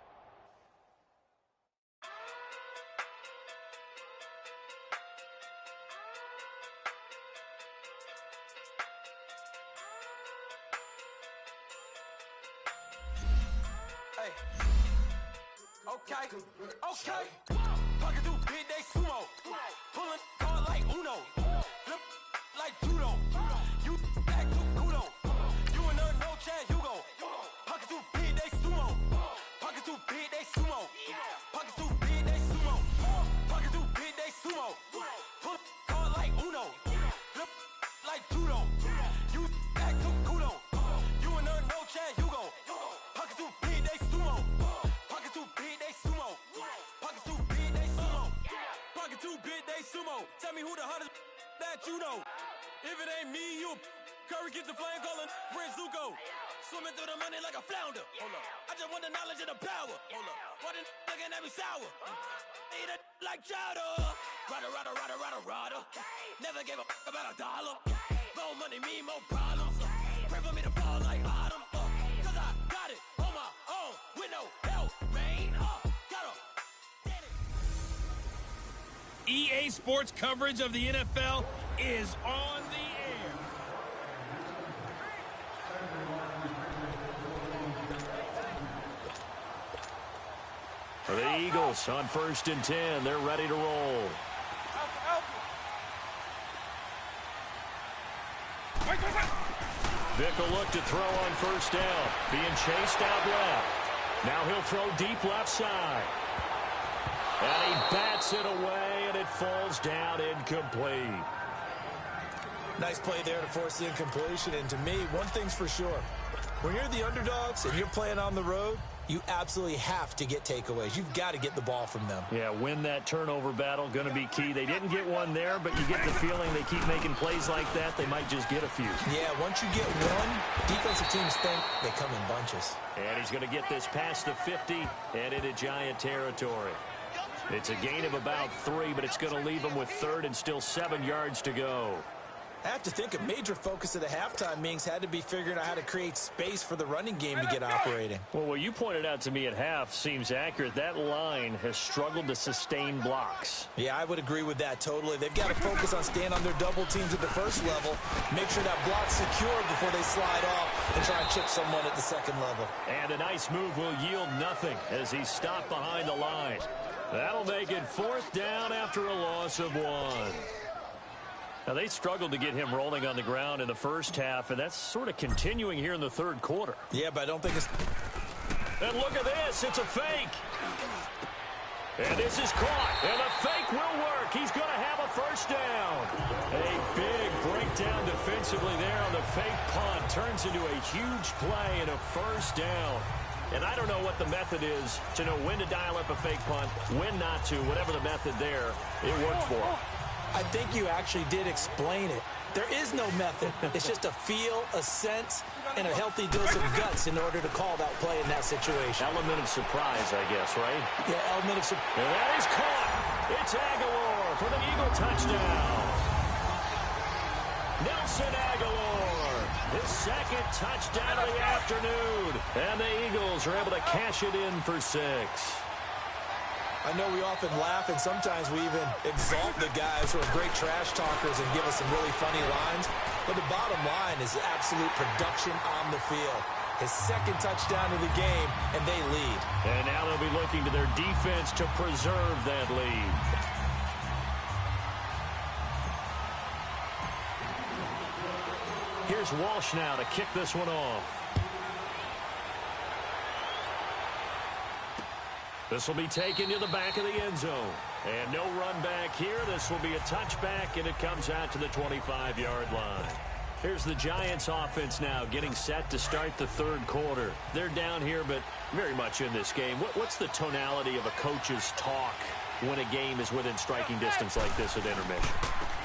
Okay. Pocket through big day sumo. Pulling card like Uno. Flip like judo. You act too kudo. You and her no chance, you go. Pocket through big day sumo. Pocket through big day sumo. Pocket through big day sumo. Pocket through big day sumo. Pull card like Uno. Flip like judo. You act too kudo. You and her no chance, you go. Pocket through big day sumo. Pocket through big day sumo. Pocket too big, they sumo. Pocket too big, they sumo. Tell me who the hottest that you know. If it ain't me, you Curry get the flame calling Prince Zuko. Swimming through the money like a flounder. Hold up. I just want the knowledge and the power. Hold up. Why the looking at me sour? Eat it like chowder. Rada, rada, rada, rada, rada. Never gave a about $1. Go More money mean more problems. Pray for me to fall like autumn. Cause I got it on my own with no help, man. EA Sports coverage of the NFL is on the air. For the Eagles on 1st and 10, they're ready to roll. Vick will look to throw on 1st down. Being chased out left. Now he'll throw deep left side. And he bats it away, and it falls down incomplete. Nice play there to force the incompletion. And to me, one thing's for sure. When you're the underdogs and you're playing on the road, you absolutely have to get takeaways. You've got to get the ball from them. Yeah, win that turnover battle, going to be key. They didn't get one there, but you get the feeling they keep making plays like that, they might just get a few. Yeah, once you get one, defensive teams think they come in bunches. And he's going to get this past the 50 and into Giant territory. It's a gain of about 3, but it's going to leave him with 3rd and still 7 yards to go. I have to think a major focus of the halftime meetings had to be figuring out how to create space for the running game to get operating. Well, what you pointed out to me at half seems accurate. That line has struggled to sustain blocks. Yeah, I would agree with that totally. They've got to focus on staying on their double teams at the first level, make sure that block's secure before they slide off and try and chip someone at the second level. And a nice move will yield nothing as he's stopped behind the line. That'll make it 4th down after a loss of 1. Now, they struggled to get him rolling on the ground in the first half, and that's sort of continuing here in the 3rd quarter. Yeah, but I don't think it's... And look at this. It's a fake. And this is caught. And the fake will work. He's going to have a 1st down. A big breakdown defensively there on the fake punt. Turns into a huge play and a 1st down. And I don't know what the method is to know when to dial up a fake punt, when not to, whatever the method there, it worked for him. I think you actually did explain it. There is no method. It's just a feel, a sense, and a healthy dose of guts in order to call that play in that situation. Element of surprise, I guess, right? Yeah, element of surprise. And that is caught. It's Aguilar for the Eagle touchdown. Nelson Aguilar, his 2nd touchdown of the afternoon. And the Eagles are able to cash it in for 6. I know we often laugh, and sometimes we even exalt the guys who are great trash talkers and give us some really funny lines. But the bottom line is absolute production on the field. His 2nd touchdown of the game, and they lead. And now they'll be looking to their defense to preserve that lead. Here's Walsh now to kick this one off. This will be taken to the back of the end zone. And no run back here. This will be a touchback, and it comes out to the 25-yard line. Here's the Giants offense now getting set to start the 3rd quarter. They're down here, but very much in this game. What's the tonality of a coach's talk when a game is within striking distance like this at intermission?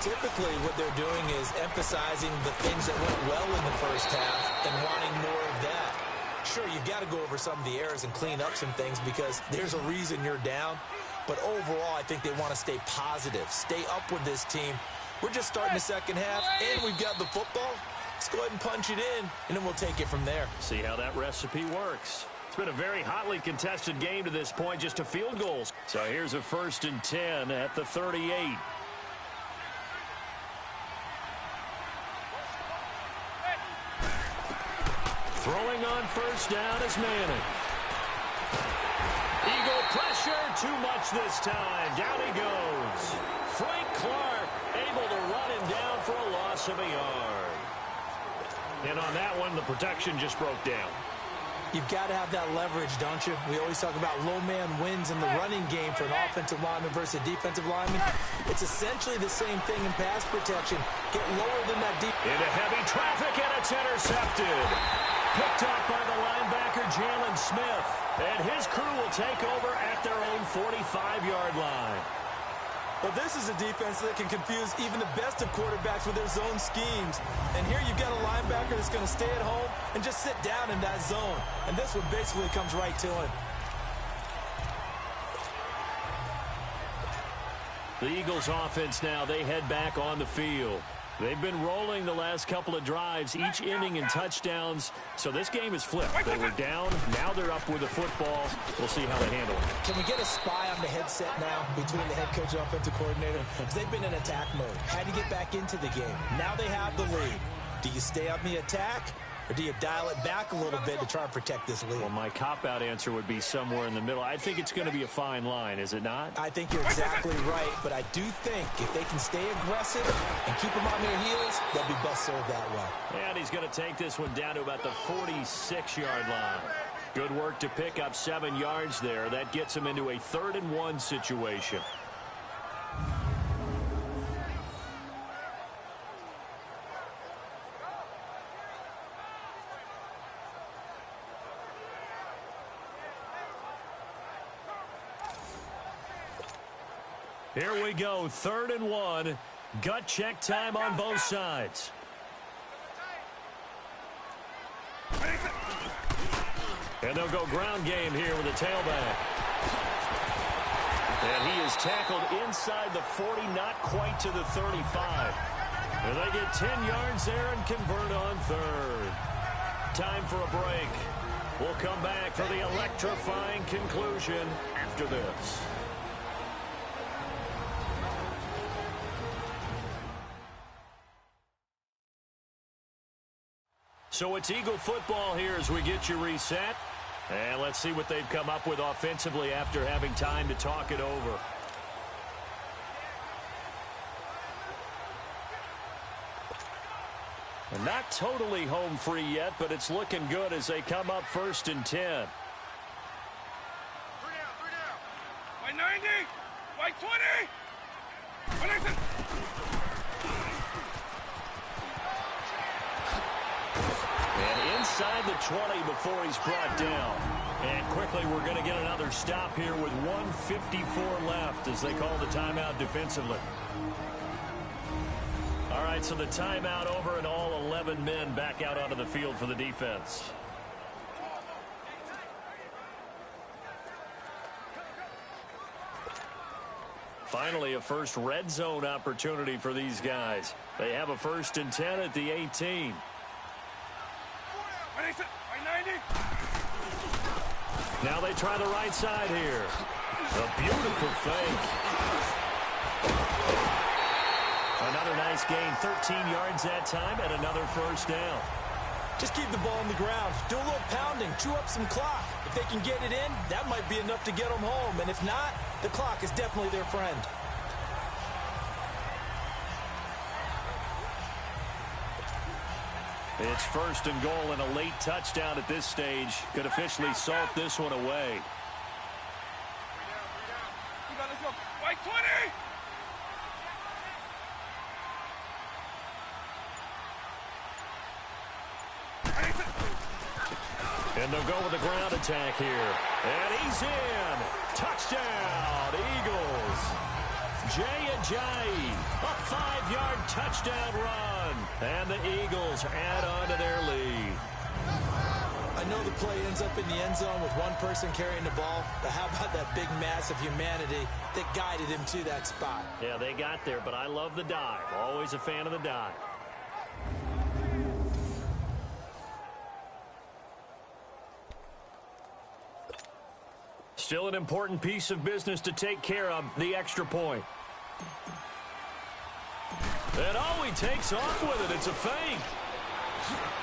Typically, what they're doing is emphasizing the things that went well in the first half and wanting more of that. Sure, you've got to go over some of the errors and clean up some things because there's a reason you're down. But overall, I think they want to stay positive, stay up with this team. We're just starting the second half, and we've got the football. Let's go ahead and punch it in, and then we'll take it from there. See how that recipe works. It's been a very hotly contested game to this point, just 2 field goals. So here's a 1st and 10 at the 38. Throwing on 1st down is Manning. Eagle pressure, too much this time. Down he goes. Frank Clark able to run him down for a loss of a yard. And on that one, the protection just broke down. You've got to have that leverage, don't you? We always talk about low man wins in the running game for an offensive lineman versus a defensive lineman. It's essentially the same thing in pass protection. Get lower than that deep. Into heavy traffic, and it's intercepted. Picked up by the linebacker, Jalen Smith. And his crew will take over at their own 45-yard line. Well, this is a defense that can confuse even the best of quarterbacks with their zone schemes. And here you've got a linebacker that's going to stay at home and just sit down in that zone. And this one basically comes right to him. The Eagles offense now, they head back on the field. They've been rolling the last couple of drives, each inning in touchdowns. So this game is flipped. They were down. Now they're up with the football. We'll see how they handle it. Can we get a spy on the headset now between the head coach and offensive coordinator? Because they've been in attack mode. Had to get back into the game. Now they have the lead. Do you stay on the attack? Or do you dial it back a little bit to try and protect this lead? Well, my cop-out answer would be somewhere in the middle. I think it's going to be a fine line, is it not? I think you're exactly right, but I do think if they can stay aggressive and keep them on their heels, they'll be best served that way. And he's going to take this one down to about the 46-yard line. Good work to pick up 7 yards there. That gets him into a 3rd-and-1 situation. Here we go, 3rd-and-1. Gut check time on both sides. And they'll go ground game here with a tailback. And he is tackled inside the 40, not quite to the 35. And they get 10 yards there and convert on 3rd. Time for a break. We'll come back for the electrifying conclusion after this. So it's Eagle football here as we get you reset. And let's see what they've come up with offensively after having time to talk it over. And not totally home free yet, but it's looking good as they come up 1st and 10. White 90, white 20. Connected. And inside the 20 before he's brought down. And quickly we're going to get another stop here with 1:54 left as they call the timeout defensively. All right, so the timeout over and all 11 men back out onto the field for the defense. Finally, a first red zone opportunity for these guys. They have a 1st and 10 at the 18. Now they try the right side here. A beautiful fake. Another nice gain, 13 yards that time, and another 1st down. Just keep the ball on the ground. Do a little pounding. Chew up some clock. If they can get it in, that might be enough to get them home. And if not, the clock is definitely their friend. It's 1st and goal and a late touchdown at this stage. Could officially salt this one away. Let's go. White 20. And they'll go with the ground attack here. And he's in. Touchdown, Eagles. Jay Ajayi, a 5-yard touchdown run. And the Eagles add on to their lead. I know the play ends up in the end zone with one person carrying the ball, but how about that big mass of humanity that guided him to that spot? Yeah, they got there, but I love the dive. Always a fan of the dive. Still an important piece of business to take care of, the extra point. And oh, he takes off with it. It's a fake.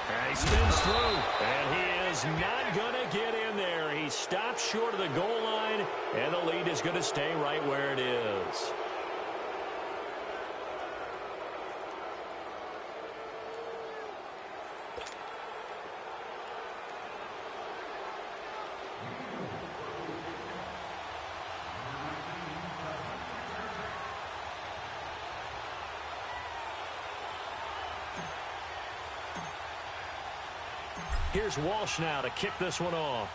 And he spins through. And he is not going to get in there. He stops short of the goal line, and the lead is going to stay right where it is. Here's Walsh now to kick this one off.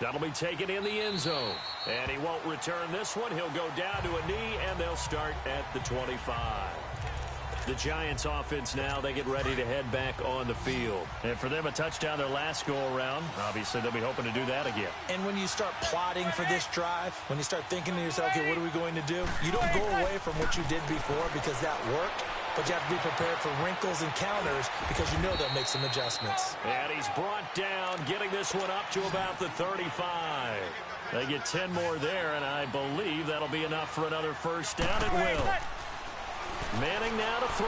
That'll be taken in the end zone. And he won't return this one. He'll go down to a knee, and they'll start at the 25. The Giants offense now, they get ready to head back on the field. And for them, a touchdown their last go-around. Obviously, they'll be hoping to do that again. And when you start plotting for this drive, when you start thinking to yourself, okay, what are we going to do? You don't go away from what you did before because that worked, but you have to be prepared for wrinkles and counters because you know they'll make some adjustments. And he's brought down, getting this one up to about the 35. They get 10 more there, and I believe that'll be enough for another first down. It will. Manning now to throw.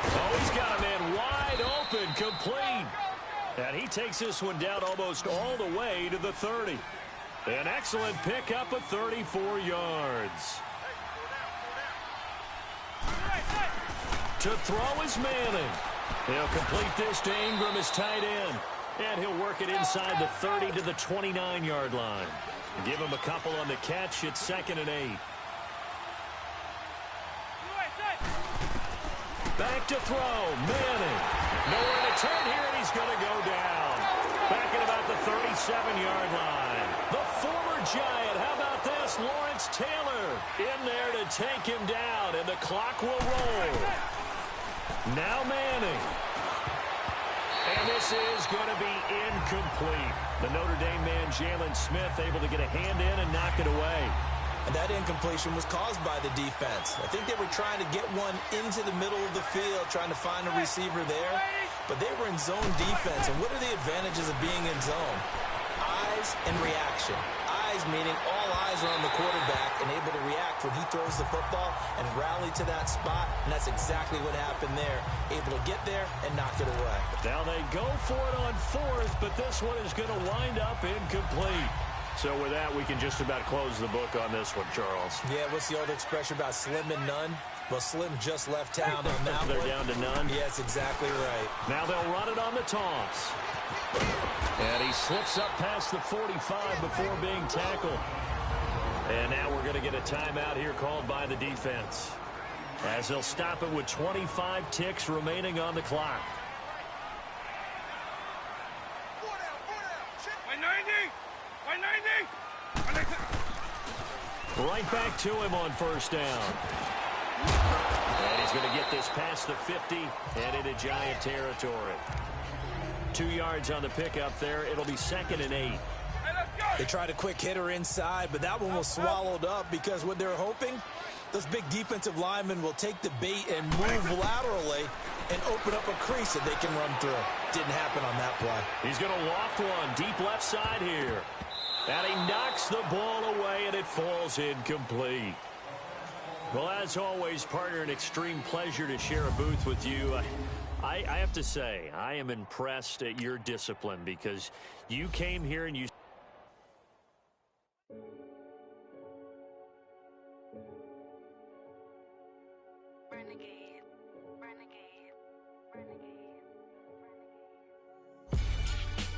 Oh, he's got a man wide open, complete. And he takes this one down almost all the way to the 30. An excellent pickup of 34 yards. To throw is Manning. He'll complete this to Ingram, his tight end. And he'll work it inside the 30 to the 29-yard line. Give him a couple on the catch. It's 2nd and 8. Back to throw. Manning. Nowhere to turn here, and he's going to go down. Back at about the 37-yard line. The former Giant. How about this? Lawrence Taylor in there to take him down, and the clock will roll. Now Manning. And this is going to be incomplete. The Notre Dame man, Jalen Smith, able to get a hand in and knock it away. And that incompletion was caused by the defense. I think they were trying to get one into the middle of the field, trying to find a receiver there. But they were in zone defense. And what are the advantages of being in zone? Eyes and reaction. Eyes meaning all eyes are on the quarterback and able to react when he throws the football and rally to that spot. And that's exactly what happened there. Able to get there and knock it away. Now they go for it on 4th, but this one is going to wind up incomplete. So with that, we can just about close the book on this one, Charles. Yeah, what's the old expression about slim and none? Well, Slim just left town on that They're down to none? Yes, exactly right. Now they'll run it on the toss. And he slips up past the 45 before being tackled. And now we're going to get a timeout here called by the defense, as they'll stop it with 25 ticks remaining on the clock. Right back to him on first down. And he's going to get this past the 50 and into Giant territory. 2 yards on the pickup there. It'll be 2nd and 8. They tried a quick hitter inside, but that one was swallowed up because what they're hoping, those big defensive linemen will take the bait and move laterally and open up a crease that they can run through. Didn't happen on that play. He's going to loft one deep left side here. And he knocks the ball away, and it falls incomplete. Well, as always, partner, an extreme pleasure to share a booth with you. I have to say, I am impressed at your discipline because you came here and you...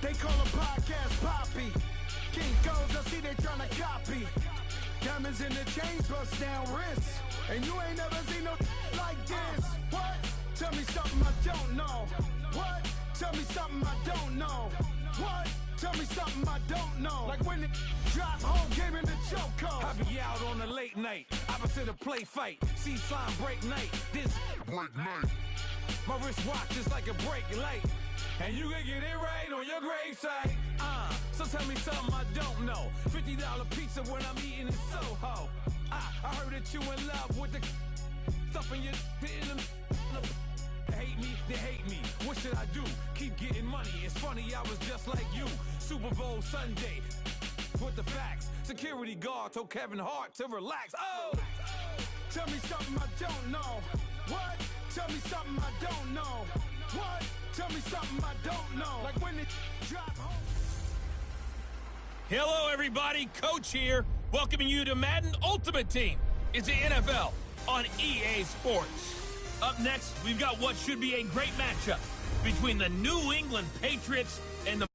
They call a podcast Poppy. King goes, I see they tryna copy. Diamonds in the chains, bust down wrists. And you ain't never seen no like this. What? Tell me something I don't know. What? Tell me something I don't know. What? Tell me something I don't know. Like when it drop, whole game in the chokehold. I be out on a late night, opposite a play fight. See slime break night, this break night. My wrist watch is like a break light. And you can get it right on your gravesite. So tell me something I don't know. $50 pizza when I'm eating in Soho. I heard that you in love with the stuff in your hate me, they hate me. What should I do? Keep getting money. It's funny, I was just like you. Super Bowl Sunday with the facts. Security guard told Kevin Hart to relax. Oh! Tell me something I don't know. What? Tell me something I don't know. What? Tell me something I don't know. Like when it drop home. Hello, everybody. Coach here, welcoming you to Madden Ultimate Team. It's the NFL on EA Sports. Up next, we've got what should be a great matchup between the New England Patriots and the